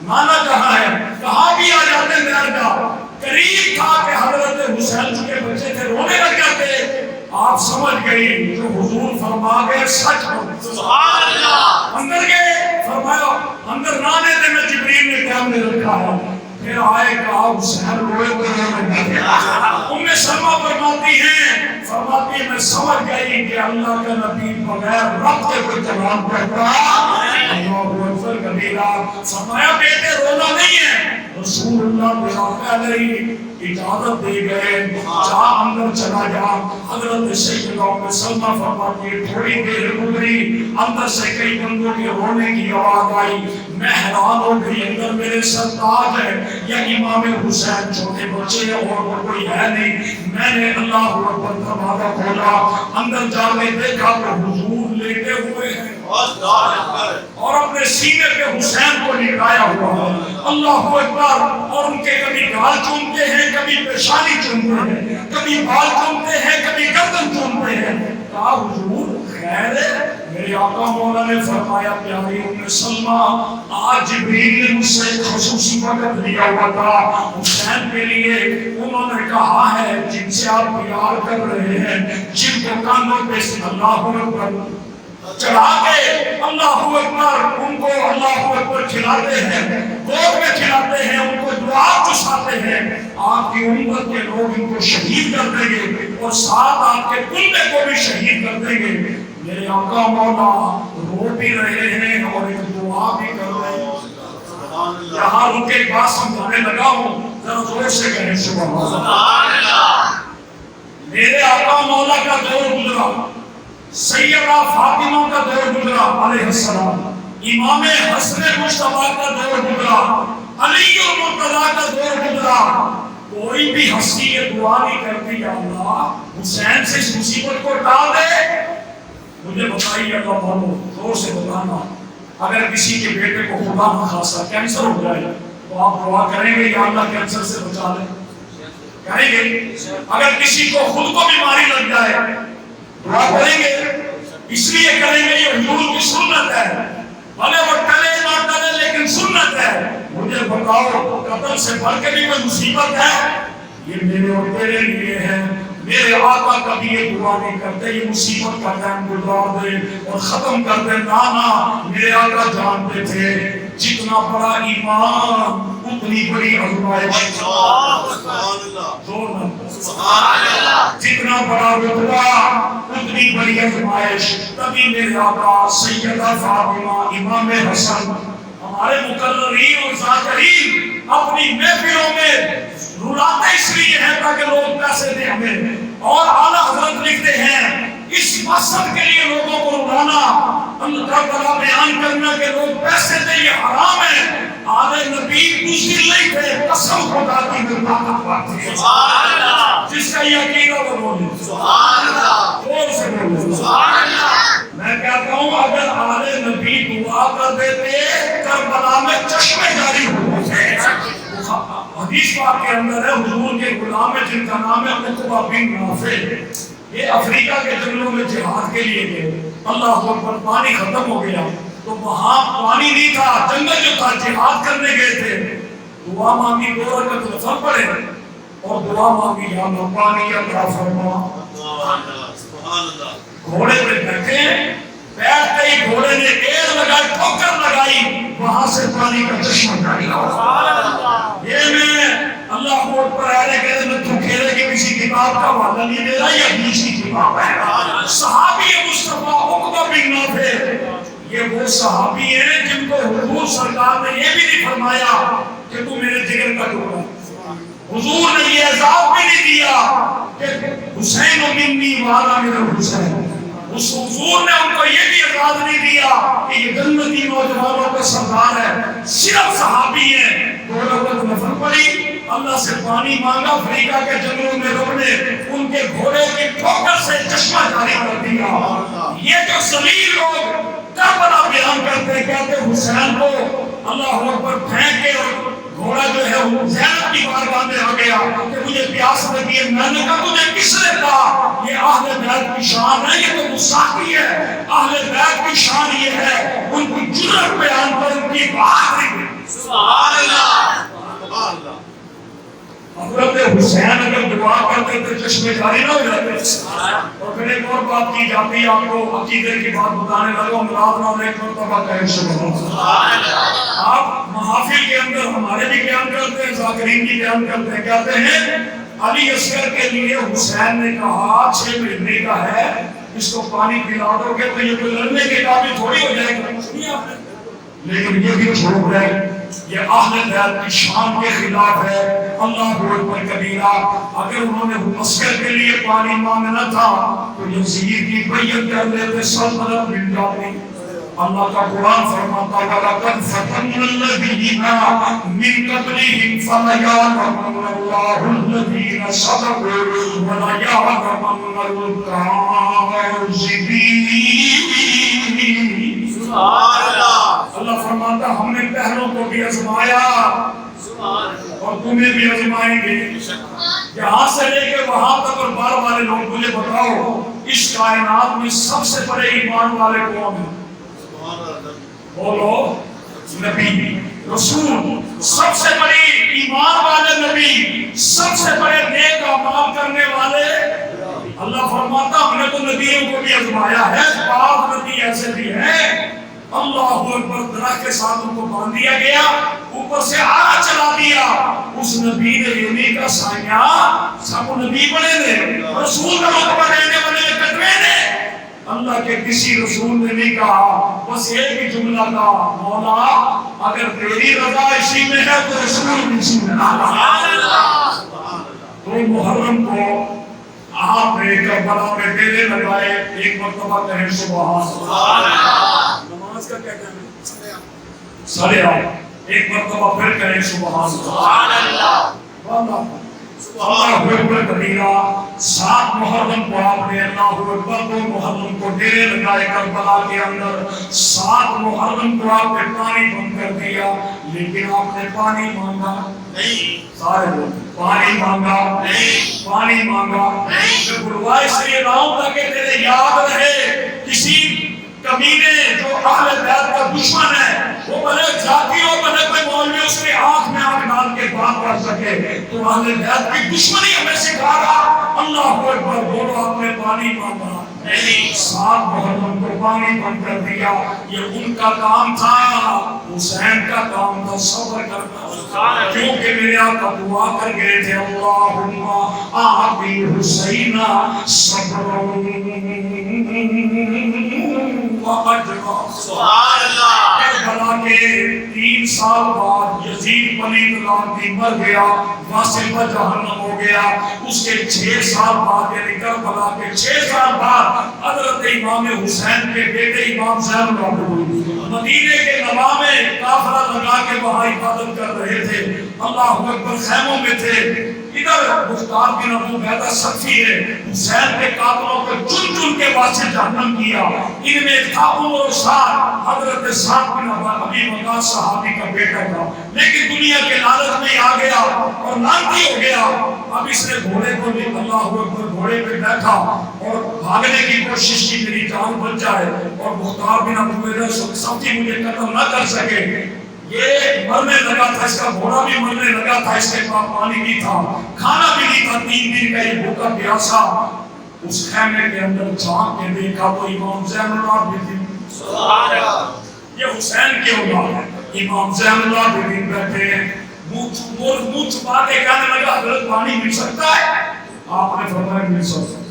نانا کہاں ہے کہاں بھی آ جاتے میرے گھر قریب تھا کہ حضرت حسین کے بچے تھے رونے لگ جاتے. آپ سمجھ گئی جو حضور فرما گئے سچ ہو. سبحان اللہ اندر گئے فرمایا اندر نہ آنے دے میں جبریل نے دھیان میں رکھا ہے. پھر آئے کہا حسین روئے تو ام سلمہ فرماتی ہیں میں سمجھ گئی کہ اللہ کا نبی بغیر رب کے کوئی کلام کرتا. اللہ اکبر کبیرہ. فرمایا بیٹے رونا نہیں ہے رسول اللہ علیہ اجازت دے گئے، جا اندر چلا جا۔ حضرت سیدنا ام سلمہ فرماتی ہے تھوڑی دیر گزری، اندر سے کئی بندوں کے رونے کی آواز آئی، میں حیران ہو گئی، اندر میرے سرتاج ہے یا امام حسین چھوٹے بچے اور وہ کوئی ہے نہیں۔ میں نے اللہ اکبر دروازہ کھولا، اندر جا کے دیکھا تو حضور لیٹے ہوئے ہیں اور اپنے سینے پہ حسین کو لٹایا ہوا ہے، اللہ اکبر۔ اور ان کے کبھی گال چومتے ہیں، کبھی پیشانی چومتے ہیں، کبھی بال چومتے ہیں، کبھی گردن چومتے ہیں۔ کہا حضور خیر ہے؟ میرے آقا مولا نے فرمایا پیاری ام سلمہ آج جبریل نے مجھ سے ایک خصوصی وقت لیا ہوا تھا حسین کے لیے، انہوں نے کہا ہے جن سے آپ پیار کر رہے ہیں، جن کو کاندھوں پہ سے اللہ اکبر چڑھا کے اللہ اکبر ان کو اللہ اکبر کھلاتے ہیں، گود میں کھلاتے ہیں، ان کو دعا چساتے ہیں، آپ کی امت کے لوگ ان کو شہید کر دیں گے اور ساتھ آپ کے کنبے کو بھی شہید کر دیں گے۔ میرے آقا مولا رو بھی رہے ہیں اور ایک دعا بھی کر رہے ہیں۔ یہاں رکے بات سمجھانے لگا ہوں، ذرا زور سے کہیں سبحان اللہ۔ میرے آقا مولا کا دور گزرا، سیدہ فاطمہ کا دور گزرا علیہ السلام، امام حسن مصطفیٰ کا دور گزرا، علی المرتضیٰ کا دور گزرا۔ کوئی بھی ہستی یہ دعا نہیں کرتی یا اللہ حسین سے اس مصیبت کو ٹال دے۔ مجھے بتائیے اللہ بولو زور سے بتانا، اگر کسی کے بیٹے کو خدا نخواستہ کینسر ہو جائے تو آپ دعا کریں گے یا اللہ کینسر سے بچا لے؟ کریں گے؟ اگر کسی کو خود کو بیماری لگ جائے دعا کریں گے؟ اس لیے کریں گے یہ حضور کی سنت ہے، بھلے وہ ٹلے نہ ٹلے لیکن سنت ہے۔ مجھے بتاؤ قتل سے بڑھ کے بھی کوئی مصیبت ہے؟ یہ میرے اور تیرے لیے ہے۔ میرے آقا کبھی یہ دعا نہیں کرتے یہ مصیبت کا ٹائم گزار دے اور ختم کر دے، نانا میرے آقا جانتے تھے جتنا بڑا ایمان اتنی بڑی آزمائش، جتنا بڑا رتبہ اتنی بڑی آزمائش۔ تبھی میرے آقا سیدہ فاطمہ امام حسن ہمارے مقررین اور ذاکرین اپنی محفلوں میں رلاتے اس لیے ہیں تاکہ لوگ پیسے دیں ہمیں، اور اعلیٰ حضرت لکھتے ہیں اس مقصد کے لیے لوگوں کو رلانا، اللہ تعالیٰ بیان کرنا کہ لوگ پیسے دیں یہ حرام ہے۔ آل نبی دوسری نہیں تھے، قسم خدا کی میں طاقت پاتے ہیں، جس کا یہ عقیدہ وہ بولے سبحان اللہ، زور سے بولے سبحان اللہ۔ میں کہتا ہوں اگر آل نبی دعا کر دیتے کربلا میں چشمے جاری ہوتے ہیں۔ حدیث پاک کے اندر ہے حضور کے غلام ہے جن کا نام ہے عقبہ بن نافع، یہ افریقہ کے جنگلوں میں جہاد کے لیے گئے، اللہ اکبر پانی ختم ہو گیا تو وہاں پانی نہیں تھا، جنگل جو تھا جہاد کرنے گئے تھے، دعا مانگی 2 رکعت نفل پڑھے اور دعا مانگی یا اللہ پانی عطا فرما۔ گھوڑے پہ بیٹھے بیٹھتے ہی گھوڑے نے ایڑ لگائی، ٹھوکر لگائی، وہاں سے پانی کا چشمہ جاری ہوا۔ یہ میں اللہ کو اوپر آئے کہتے میں تو کھیلے کہ کسی کتاب کا حوالہ نہیں دے رہا، یہ حدیث کی کتاب ہے۔ صحابی مصطفیٰ عقبہ بن نافع یہ وہ صحابی ہیں جن کو حضور سرکار نے یہ بھی نہیں فرمایا کہ تو میرے جگر کا ٹکڑا، حضور نے یہ عذاب بھی نہیں دیا کہ حسین منی وانا من حسین، اس حضور نے ان کو یہ بھی عذاب نہیں دیا کہ یہ جنتی نوجوانوں کا سردار ہے، صرف صحابی ہیں۔ 2 رکعت نفل پڑھی، اللہ سے پانی مانگا، افریقہ کے جنگلوں میں رونے ان کے گھوڑے کی ٹھوکر سے چشمہ جاری کر دیا۔ یہ جو ذلیل لوگ کربلا بیان کرتے کہتے حسین کو اللہ اکبر پھینک کے اور گھوڑا جو ہے وہ زینب کی بارگاہ میں آ گیا کہ مجھے پیاس لگی ہے، میں نے کہا تجھے کس نے کہا یہ اہل بیت کی شان ہے، یہ تو گستاخی ہے، اہل بیت کی شان یہ ہے ان کی جرأت بیان کر ان کی بہادری۔ سبحان اللہ سبحان اللہ۔ حضرت حسین اگر دعا کرتے تو چشمے جاری نہ ہو جاتے۔ اور پھر ایک اور بات کی جاتی ہے، آپ کو عقیدے کی بات بتانے لگا، مراد نہ ایک مرتبہ کہیں سبحان اللہ۔ آپ محافل کے اندر ہمارے بھی بیان کرتے ہیں، ذاکرین کی بیان کرتے ہیں، کہتے ہیں علی اصغر کے لیے حسین نے کہا 6 مہینے کا ہے، اس کو پانی پلا دو گے تو یہ کوئی لڑنے کے قابل تھوڑی ہو جائے گا، لیکن یہ بھی چھوڑ رہے یہ اہل بیت کی شان کے خلاف ہے. اللہ اکبر کبیرہ. اگر انہوں نے عسکر کے لیے پانی مانگنا تھا تو یزید کی بیعت کر لیتے، سلطنت مل جاتی. اللہ کا قرآن فرماتا ہے وَلَقَدْ فَتَنَّا الَّذِينَ مِن قَبْلِهِمْ فَلَيَعْلَمَنَّ اللَّهُ الَّذِينَ صَدَقُوا وَلَيَعْلَمَنَّ الْكَاذِبِينَ. سبحان اللہ. اللہ فرماتا ہم نے پہلوں کو بھی آزمایا اور تمہیں بھی آزمائیں گے. یہاں سے لے کے وہاں تک اور بار والے لوگ مجھے بتاؤ اس کائنات میں سب سے بڑے ایمان والے کون ہیں؟ بولو نبی رسول. سب سے بڑی ایمان والے نبی، سب سے بڑے نیک اعمال کرنے والے. اللہ فرماتا ہم نے تو نبیوں کو بھی آزمایا ہے. بعض نبی ایسے بھی ہیں اللہ اکبر درخت کے ساتھ ان کو باندھ دیا گیا، اوپر سے آگ چلا دیا. اس نبی نے یہ نہیں کہا سائنیا سب نبی بنے تھے، رسول کا رتبہ دینے والے کٹوے نے. اللہ کے کسی رسول نے نہیں کہا بس ایک ہی جملہ کہا مولا اگر تیری رضا اسی میں ہے تو رسول اسی میں. تو محرم کو آپ نے کربلا میں ڈیرے لگائے. ایک مرتبہ کہیں سبحان اللہ. نماز کا کیا کہنا ہے؟ سارے آؤ ایک مرتبہ پھر کہیں سبحان اللہ. اللہ اکبر کبیرہ. 7 محرم کو آپ نے اللہ اکبر 2 محرم کو ڈیرے لگائے کربلا کے اندر. 7 محرم کو آپ نے پانی بند کر دیا لیکن آپ نے پانی مانگا نہیں. سارے لوگ پانی مانگا نہیں، پانی مانگا نہیں. بلوائے سے یہ راؤں تاکہ تیرے یاد رہے کسی کمینے جو اہل بیت کا دشمن ہے وہ بھلے جاتی ہو بھلے کوئی مولوی اس کی آنکھ میں آنکھ ڈال کے بات کر سکے تو اہل بیت کی دشمنی ہمیں سکھا رہا. اللہ اکبر بولو آپ نے پانی مانگا نہیں. 7 محرم کو پانی بند کر دیا. یہ ان کا کام تھا، حسین کا کام تھا صبر کرنا. کیونکہ میرے آقا دعا کر گئے تھے اللہم آبی حسین صبرا سبحان اللہ. کربلا کے 3 سال بعد یزید پلید لعنتی مر گیا، واصل جہنم ہو گیا. اس کے 6 سال بعد یعنی کربلا کے 6 سال بعد حضرت امام حسین کے بیٹے امام زین العابدین مدینے کے نواح میں کافرہ لگا کے وہاں عبادت کر رہے تھے. اللہ اکبر خیموں میں تھے. ادھر مختار بن ابو عبیدہ سخی ہے حسین کے قاتلوں کو چن چن کے واسطے جہنم کیا. ان میں تھا عمر سعد حضرت سعد بن ابی وقاص صحابی کا بیٹا تھا لیکن دنیا کے لالچ میں آ گیا اور لعنتی ہو گیا. اب اس نے گھوڑے کو بھی اللہ اکبر گھوڑے پہ بیٹھا اور بھاگنے کی کوشش کی میری جان بچ جائے اور مختار بن ابو عبیدہ سخی مجھے قتل نہ کر سکے. یہ مرنے لگا تھا، اس کا گھوڑا بھی مرنے لگا تھا، اس کے پاس پانی بھی تھا، کھانا بھی نہیں تھا. 3 دن کا یہ بھوکا پیاسا اس خیمے کے اندر جھانک کے دیکھا تو امام زین العابدین سبحان اللہ. یہ حسین کی اولاد ہے. امام زین العابدین بیٹھے ہیں منہ چھپا کے کہنے لگا حضرت پانی مل سکتا ہے؟ آپ نے فرمایا مل سکتا ہے.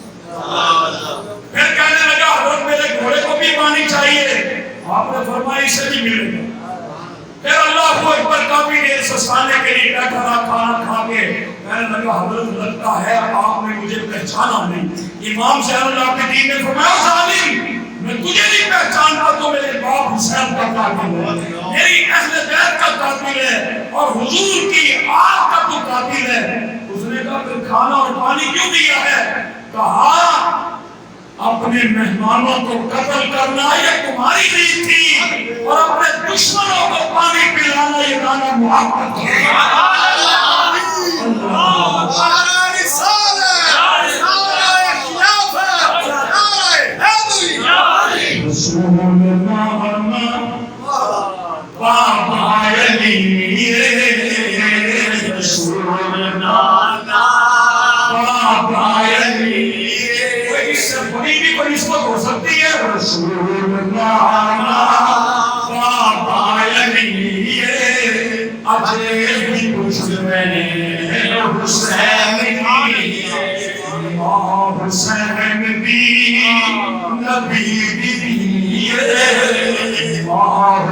پھر کہنے لگا حضرت میرے گھوڑے کو بھی پانی چاہیے. آپ نے فرمایا اسے بھی ملے گا. پھر اللہ کو اکبر کافی دیر سسانے کے لیے بیٹھا رہا کھانا کھا کے. میں نے لگا حضرت لگتا ہے آپ نے مجھے پہچانا نہیں. امام زین العابدین نے فرمایا ظالم میں تجھے نہیں پہچانتا تو میرے باپ حسین کا قاتل ہے، میری اہل بیت کا قاتل ہے اور حضور کی آگ کا تو قاتل ہے. اس نے کہا پھر کھانا اور پانی کیوں دیا ہے؟ کہا اپنے مہمانوں کو قتل کرنا یہ تمہاری ریت تھی اور اپنے دشمنوں کو پانی پلانا یہ نانا محبت ہے.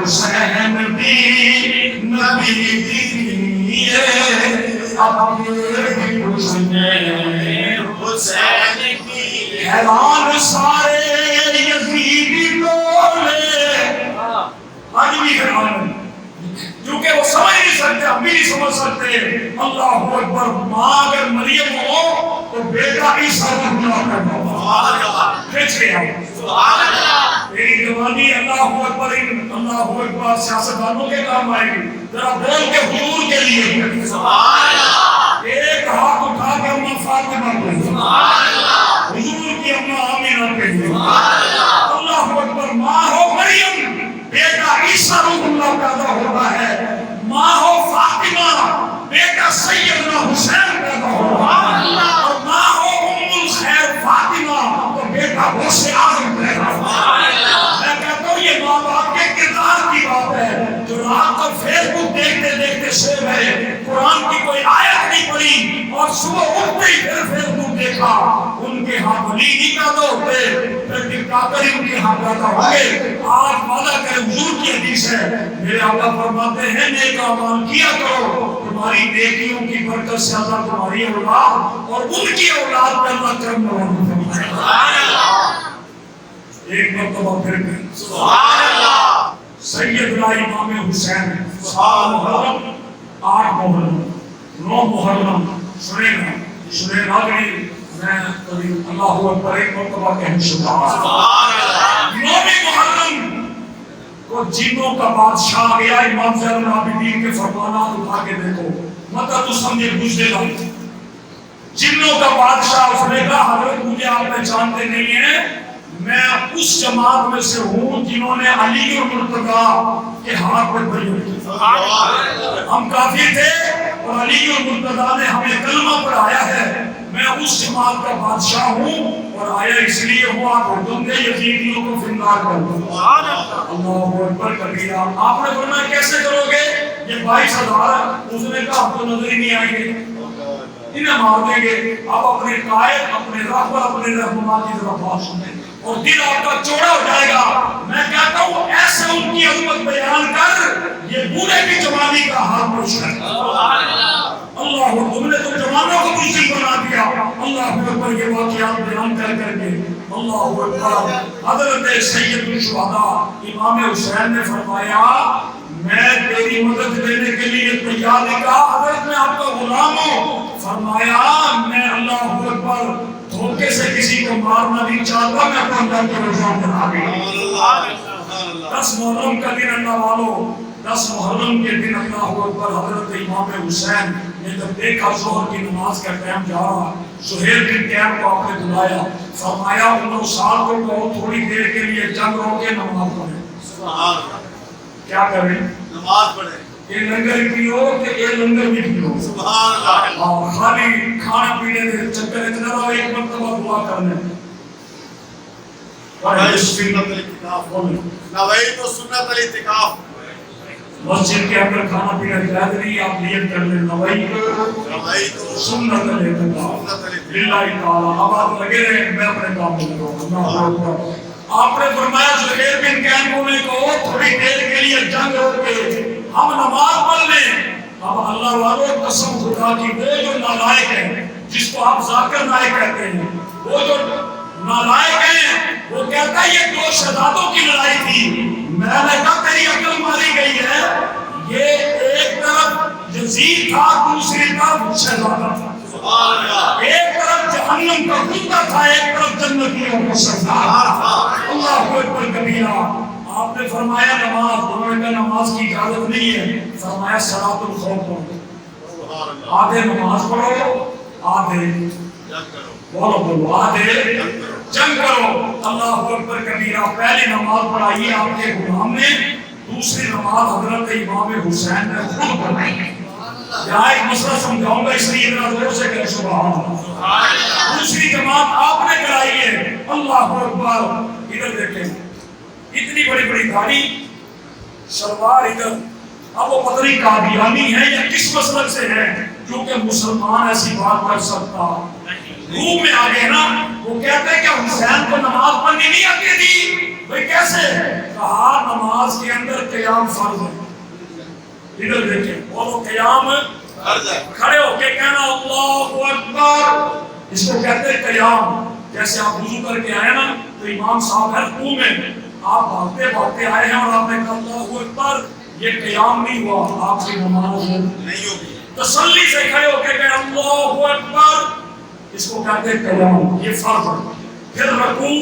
حسین بھی نبی حبیبی اپنے حسین کی حیران سارے یزیدی بولے. آج بھی حیران کیونکہ وہ سمجھ نہیں سکتے, ہم بھی نہیں سمجھ سکتے. اللہ اکبر. ماں اگر مریم ہو تو بیٹا عیسیٰ کا کھینچ لیا. میری جوانی اللہ اکبر اللہ اکبر سیاستدانوں کے کام آئے گی. ذرا بول کے حضور کے لیے ایک ہاتھ اٹھا کے اماں فاطمہ کو, حضور کی اماں آمینہ کے لیے. اللہ اکبر. ماں ہو مریم, بیٹا عیسیٰ روح اللہ پیدا ہوتا ہے. ماں ہو فاطمہ, بیٹا سیدنا حسین پیدا ہوتا ہے. اور ماں ہو ام الخیر فاطمہ, تو بیٹا غوث اعظم پیدا ہوتا ہے. میں کہتا ہوں یہ ماں باپ کے کردار کی بات ہے. جو رات کو فیس بک دیکھتے دیکھتے سو گئے, قرآن کی کوئی آیت نہیں پڑھی, اور صبح اٹھتے ہی پھر فیس بک دیکھا, ان کے ہاں ولی نہیں پیدا ہوتے, پھر ڈکٹاتر ہی ان کے ہاں پیدا ہوں گے. آج وعدہ کرے, حضور کی حدیث ہے, میرے آقا فرماتے ہیں نیک اعمال کیا کرو, تمہاری نیکیوں کی برکت سے اللہ تمہاری اولاد اور ان کی اولاد پہ اللہ کرم فرمائے. ایک مرتبہ پھر سبحان اللہ. سیدنا امام حسین محرم 8 محرم 9 محرم سنے ناگری. میں اللہ اکبر ایک مرتبہ کہنے سبحان اللہ. 9 محرم کو جنوں کا بادشاہ آ گیا. امام زین العابدین کے فرمانات اٹھا کے دیکھو, مطلب تو سمجھے بوجھ دے گا. جنوں کا بادشاہ, اس نے کہا حضرت مجھے آپ پہچانتے نہیں ہیں, میں اس جماعت میں سے ہوں جنہوں نے علی اور مرتضیٰ کے ہاتھ پر بیعت کی. ہم کافی تھے اور علی اور مرتضیٰ نے ہمیں کلمہ پڑھایا ہے. میں اس جماعت کا بادشاہ ہوں اور آیا اس لیے ہوں آپ حکم دے یزیدیوں کو فنار کر دو. اللہ اکبر کبیرہ. آپ نے فرمایا کیسے کرو گے؟ یہ 22,000. اس نے کہا آپ کو نظر ہی نہیں آئیں گے, انہیں مار دیں گے. آپ اپنے قائد, اپنے رہبر, اپنے رہنما کی طرف بات سنیں اور دل آپ کا چوڑا ہو جائے گا. میں کہتا ہوں ایسے ان کی عظمت بیان کر, یہ بوڑھے کی جوانی کا ہاتھ پوچھ کر. اللہ تم نے تو جوانوں کو مسلم بنا دیا. اللہ اکبر. یہ واقعات بیان کر کر کے اللہ اکبر. حضرت سید الشہداء امام حسین نے فرمایا میں تیری مدد لینے کے لیے تیار نہیں. کہا حضرت میں آپ کا غلام ہوں. فرمایا میں اللہ اکبر دھوکے سے کسی کو مارنا نہیں چاہتا, میں اپنا دم کو رضا بنا گیا. 10 محرم کا دن اللہ والوں, 10 محرم کے دن اللہ اکبر حضرت امام حسین نے جب دیکھا ظہر کی نماز کا ٹائم جا رہا, سہیل بن کعب کو آپ نے بلایا. فرمایا ان سال کو کہو تھوڑی دیر کے لیے جنگ رو کے نماز پڑھیں. کیا کریں؟ نماز پڑھیں. یہ لنگر پیو کہ یہ لنگر بھی پیو. سبحان اللہ. خالی کھانا پینے دے چکر اتنا رہا, ایک مرتبہ دعا کرنے. سنت الاعتکاف بولیں. نویت سنت الاعتکاف. مسجد کے اندر کھانا پینا جائز نہیں, آپ نیت کر لیں نویت سنت الاعتکاف للہ تعالی. اب آپ لگے رہے, میں اپنے کام میں لگا. آپ نے فرمایا زہیر بن کعب نے کہو تھوڑی دیر کے لیے جنگ ہو کے ہم نماز پڑھ لیں. اب اللہ والوں قسم خدا کی, وہ جو نالائق ہے جس کو آپ ذاکر نائک کہتے ہیں, وہ جو نالائق ہیں وہ کہتا ہے یہ 2 شہزادوں کی لڑائی تھی. میں نے کہا تیری عقل ماری گئی ہے. یہ ایک طرف یزید تھا, دوسری طرف شہزادہ تھا. ایک طرف جہنم کا کتا تھا, ایک طرف جنتیوں کا سردار تھا. اللہ اکبر کبیرہ. آپ نے فرمایا نماز, انہوں نے کہا نماز کی اجازت نہیں ہے. فرمایا صلاۃ الخوف پڑھو, آدھے نماز پڑھو, آدھے بولو بولو آدھے جنگ کرو. اللہ اکبر کبیرہ. پہلی نماز پڑھائی آپ کے غلام نے, دوسری نماز حضرت امام حسین نے خود پڑھائی. یہاں ایک مسئلہ سمجھاؤں گا اس لیے ذرا زور سے کریں سبحان اللہ. دوسری جماعت آپ نے کرائی ہے. اللہ اکبر. ادھر دیکھیں, اتنی بڑی بڑی داڑھی, شلوار ادھر. اب وہ پتہ نہیں قادیانی ہے یا کس مسلک سے ہے, کیونکہ مسلمان ایسی بات کر سکتا. روح میں آ گئے نا, وہ کہتے ہیں کہ حسین کو نماز پڑھنی نہیں آتی تھی. بھئی کیسے؟ کہا نماز کے اندر قیام فرض ہے. ادھر دیکھیں، بولو قیام، کھڑے ہو کے کہنا اللہ اکبر، اس کو کہتے ہیں قیام۔ جیسے آپ وضو کر کے آئے نا تو امام صاحب ہے رکوع میں، آپ بھاگتے بھاگتے آئے ہیں اور آپ نے کہا اللہ اکبر، یہ قیام نہیں ہوا، آپ کی نماز نہیں ہوگی۔ تسلی سے کھڑے ہو کے کہنا اللہ اکبر، اس کو کہتے ہیں قیام، یہ فرض ہے۔ پھر رکوع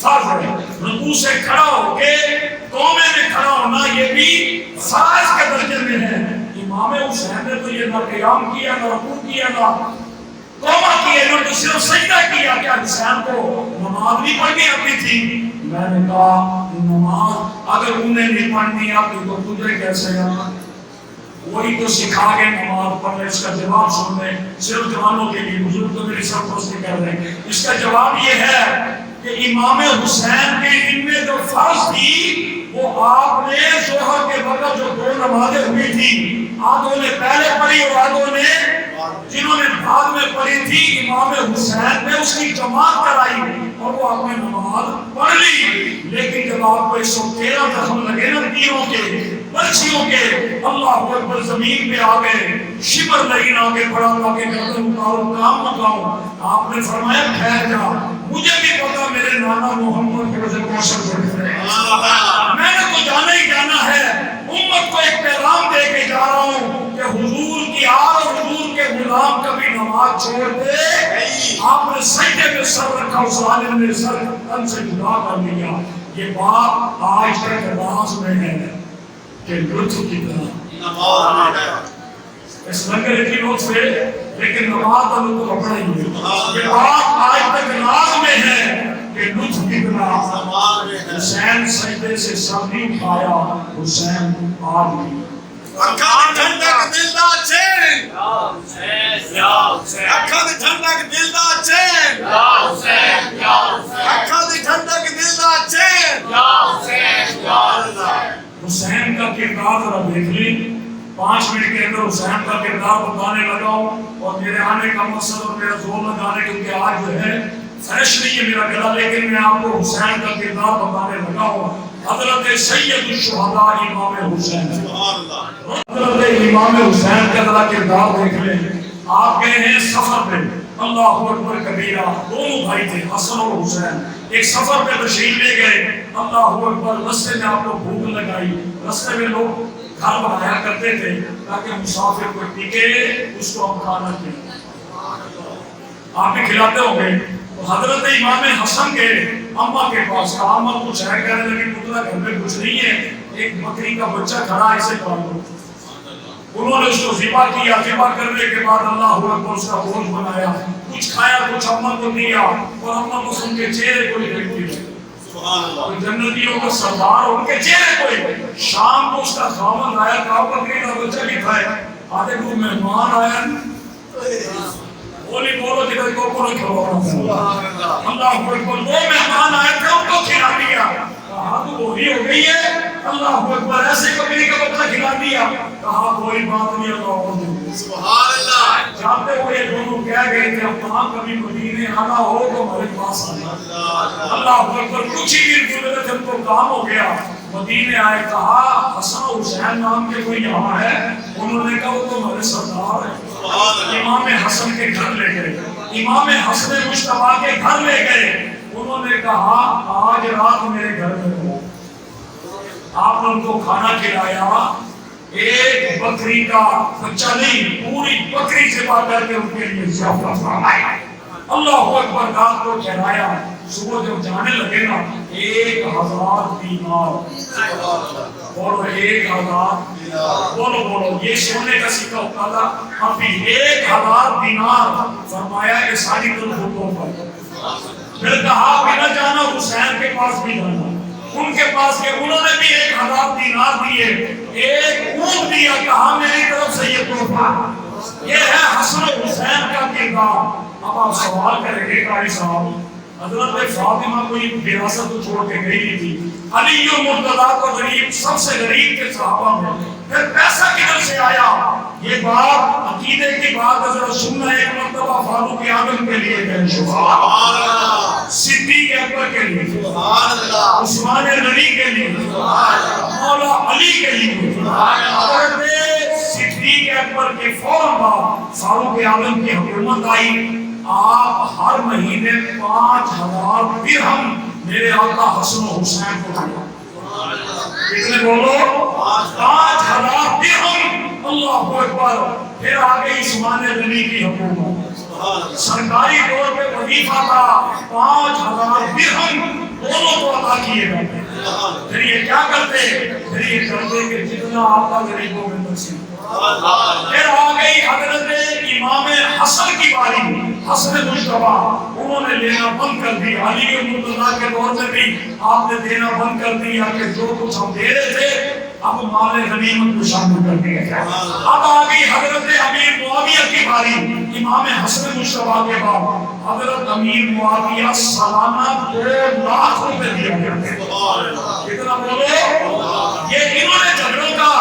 فرض ہے، رکوع سے کھڑا ہو کے قومے میں کھڑا ہونا یہ بھی فرض کے درجے میں ہے۔ امام حسین نے تو یہ نہ قیام کیا، نہ رکوع کیا، نہ قومہ کیا، انہوں نے تو صرف سجدہ کیا۔ کیا حسین کو نماز نہیں پڑھنی آتی تھی؟ میں نے کہا نماز اگر انہیں نہیں پڑھنی آتی تو تجھے کیسے آنا؟ وہی تو سکھا کے نماز پڑھنے۔ اس کا جواب سن لیں، صرف جوانوں کے لیے، بزرگ تو میری سرپرستی کر رہے ہیں۔ اس کا جواب یہ ہے کہ امام حسین کے ان میں جو فرض تھی وہ آپ نے ظہر کے وقت جو 2 نمازیں ہوئی تھی، آدھوں نے پہلے پڑھی اور آدھوں نے جنہوں نے بعد میں پڑھی تھی، امام حسین نے اس کی جماعت کرائی اور وہ اپنی نماز پڑھ لی۔ لیکن جب آپ کو 113 زخم لگے نا تیروں کے، برچھیوں کے، اللہ اکبر، زمین پہ آ گئے، شبر نہیں آگے بڑھا کے گردن اتارو، کام مکاؤ، آپ نے فرمایا ٹھہر جا، مجھے بھی پتا میرے نانا محمد کے وجہ کوشش کرتے ہیں، میں نے تو جانا ہی جانا ہے، امت کو ایک پیغام دے کے جا رہا ہوں کہ حضور کی آل اور حضور کے غلام کبھی نماز چھوڑ دے۔ آپ نے سجدے میں سر رکھا، اس عالم نے سر تن سے جدا کر لیا۔ یہ بات آج تک راز میں ہے کہ لطف کی طرح اس لنگر کی لطف ہے، لیکن نماز کا لطف اپنا ہی ہے۔ یہ بات آج تک راز میں ہے کہ لطف کتنا۔ حسین سجدے سے سر نہیں اٹھایا، حسین آگ لی۔ اکھاں دی ٹھنڈک دل دا چین، اکھاں دی ٹھنڈک دل دا چین، اکھاں دی ٹھنڈک دل دا چین۔ حسین کا کردار ذرا دیکھ لیں، 5 منٹ کے اندر حسین کا کردار بتانے لگا ہوں، اور میرے آنے کا مقصد اور میرا زور لگانے کیونکہ آج جو ہے فریش نہیں ہے میرا گلا، لیکن میں آپ کو حسین کا کردار بتانے لگا ہوں۔ حضرت سید الشہداء امام حسین، حضرت امام حسین کا ذرا کردار دیکھ لیں۔ آپ گئے ہیں سفر پہ، اللہ اکبر کبیرہ، دونوں بھائی تھے حسن اور حسین، ایک سفر پہ تشریف لے گئے، اللہ اکبر، رستے میں آپ کو بھوک لگائی، رستے میں لوگ گھر بنایا کرتے تھے تاکہ مسافر کو ٹکے، اس کو ہم کھانا کھلائیں، آپ بھی کھلاتے ہوں گے۔ تو حضرت امام حسن کے اماں کے پاس کہا، اماں کچھ ہے؟ کہنے لگی پتلا گھر میں کچھ نہیں ہے، ایک بکری کا بچہ کھڑا ہے، اسے پال دو۔ انہوں نے اس کو ذبح کیا، ذبح کرنے کے بعد اللہ اکبر اس کا گوشت بنایا، کچھ کھایا، کچھ اماں کو دیا، اور اماں کو ان کے چہرے کو دیکھتی ہے، جنتیوں کا سردار ان کے چہرے کو۔ شام کو اس کا خاوند آیا، کہا بکری کا بچہ بھی کھائے، آدھے کو مہمان آیا، بولی بولو جدھر کو نہ کھلوانا، اللہ اکبر، 2 مہمان آئے تھے ان کو کھلا دیا، کہا تو بولی ہو گئی ہے، اللہ اکبر، ایسے بکری کا بچہ کھلا دیا، کہا کوئی بات نہیں، اللہ اکبر، سبحان اللہ۔ جاتے ہوئے دونوں کہہ گئے تھے اب وہاں کبھی مدینے آنا ہو تو ہمارے پاس آنا، اللہ اکبر، کچھ ہی دن گزرے تھے ان کو کام ہو گیا، مدینے آئے، کہا حسن حسین نام کے کوئی یہاں ہے؟ انہوں نے کہا وہ تو ہمارے سردار ہیں۔ امام حسن کے گھر لے گئے، امام حسن مجتبیٰ کے گھر لے گئے، انہوں نے کہا آج رات میرے گھر میں ہو۔ آپ نے ان کو کھانا کھلایا، ایک بکری کا بچہ نہیں، پوری بکری ذبح کر کے ان کے لیے ضیافت فرمائی، اللہ اکبر، رات کو ٹھہرایا، صبح جب جانے لگے نا 1000 دینار، بولو 1000، بولو، یہ سونے کا سکہ ہوتا تھا، ابھی 1000 دینار فرمایا کہ ساری تنخواہوں پر۔ پھر کہا کہ نہ جانا، حسین کے پاس بھی جانا، ان کے پاس کے انہوں نے بھی 1000 دینار دیے، ایک اونٹ دیا، کہا میری طرف سے یہ تحفہ۔ یہ ہے حسن حسین کا کردار۔ اب آپ سوال کریں گے قاری صاحب، حضرت فاطمہ کو یہ وراثت تو چھوڑ کے گئی تھی، علی و مرتضیٰ کو غریب، سب سے غریب کے صحابہ میں، پھر پیسہ کدھر سے آیا؟ یہ بات عقیدے کی بات ذرا سننا، ایک مرتبہ فاروق اعظم کے لیے کہیں، سبحان اللہ، صدیق اکبر کے لیے، سبحان اللہ، عثمان غنی کے لیے، مولا علی کے لیے، حضرت اکبر کے فوراً بعد فاروق اعظم کی حکومت آئی. آپ ہر مہینے 5000 درہم میرے آقا حسن و حسین کو دیا. کتنے بولو؟ 5000 درہم. اللہ اکبر. پھر آگے عثمان غنی کی حکومت. سرکاری طور پہ وظیفہ تھا 5000 درہم دونوں کو عطا کیے گئے. پھر یہ کیا کرتے؟ پھر یہ کرتے کہ جتنا آقا غریبوں میں تقسیم. پھر آ گئی حضرت امام حسن کی باری. حسن مجتبیٰ انہوں نے لینا بند کر دیا. علی مرتضیٰ کے دور میں بھی آپ نے دینا بند کر دیا کہ جو کچھ ہم دے رہے تھے اب مال غنیمت کو شامل کر دیا جائے. اب آ گئی حضرت امیر معاویہ کی باری. امام حسن مجتبیٰ کے بعد حضرت امیر معاویہ سالانہ 2 لاکھ روپے دیا کرتے. کتنا بولو؟ یہ انہوں نے جھگڑوں کا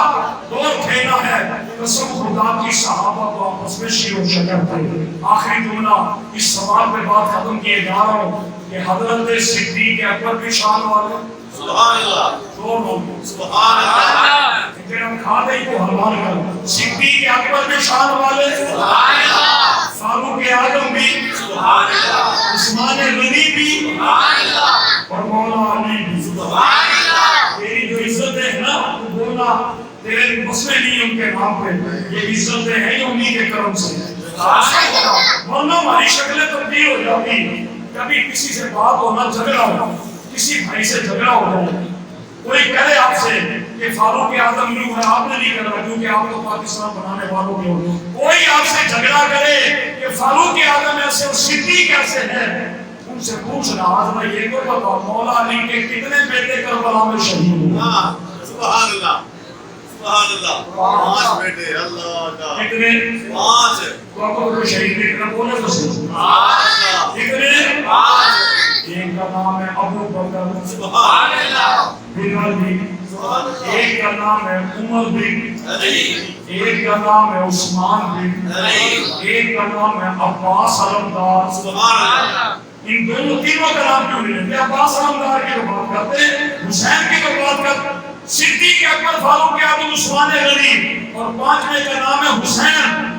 دور کھیلا ہے. قسم خدا کی صحابہ کو آپس میں شیر و شکر تھے. آخری جملہ اس سوال پہ بات ختم کیے جا رہا ہوں کہ حضرت صدیق اکبر بھی شان والے. سبحان اللہ. دو لوگ سبحان اللہ. پھر ہم کھا دیں کو حلوان کر. صدیق اکبر بھی شان والے. سبحان اللہ. فاروق اعظم بھی. سبحان اللہ. عثمان غنی بھی. سبحان اللہ. اور مولا علی بھی. سبحان اللہ. تیری جو عزت ہے نا تو بولنا تیرے بس میں نہیں ان کے نام پہ. یہ عزتیں ہیں جو انہی کے کرم سے. ورنہ ہماری شکلیں تبدیل ہو جاتی. کبھی کسی سے بات ہونا جھگڑا ہو, کسی بھائی سے جھگڑا ہو جائے, کوئی کہے آپ سے کہ فاروق اعظم یوں ہے, آپ نے نہیں کرنا کیونکہ آپ تو پاکستان بنانے والوں کے ہو. کوئی آپ سے جھگڑا کرے کہ فاروق اعظم ایسے اور صدیق کیسے ہے, ان سے پوچھنا آج میں یہ کو بتاؤ مولا علی کے کتنے بیٹے کربلا میں شہید ہوئے. سبحان اللہ. سبحان اللہ. 5 بیٹے. اللہ کا کتنے؟ 5. کو شہید کتنا بولے تو صحیح. سبحان اللہ. کتنے؟ 5. ایک کا نام ہے ابو بکر. سبحان اللہ. بن علی. ایک کا نام ہے عمر بن علی. ایک کا نام ہے عثمان بن علی. ایک کا نام ہے عباس علمدار. سبحان اللہ. ان دونوں تینوں کا نام کیوں نہیں لیتے؟ عباس علمدار کی تو بات کرتے, حسین کی تو بات کرتے, صدیق اکبر فاروق اعظم عثمان غنی, اور 5ویں کا نام ہے حسین.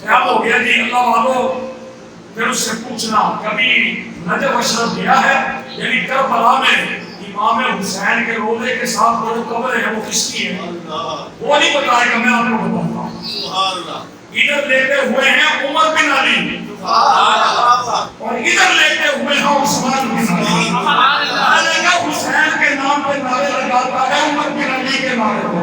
خیال ہو گیا جی اللہ والو. پھر اس سے پوچھنا کبھی نجف اشرف گیا ہے, یعنی کربلا میں امام حسین کے روضے کے ساتھ وہ قبر ہے وہ کس کی ہے وہ نہیں بتائے گا, میں آپ کو بتاتا ہوں. سبحان اللہ. ادھر لیتے ہوئے ہیں عمر بن علی اور ادھر لیتے ہوئے ہیں عثمان بن علی. حسین کے نام پہ نعرے لگاتا ہے, عمر بن علی کے نعرے کو.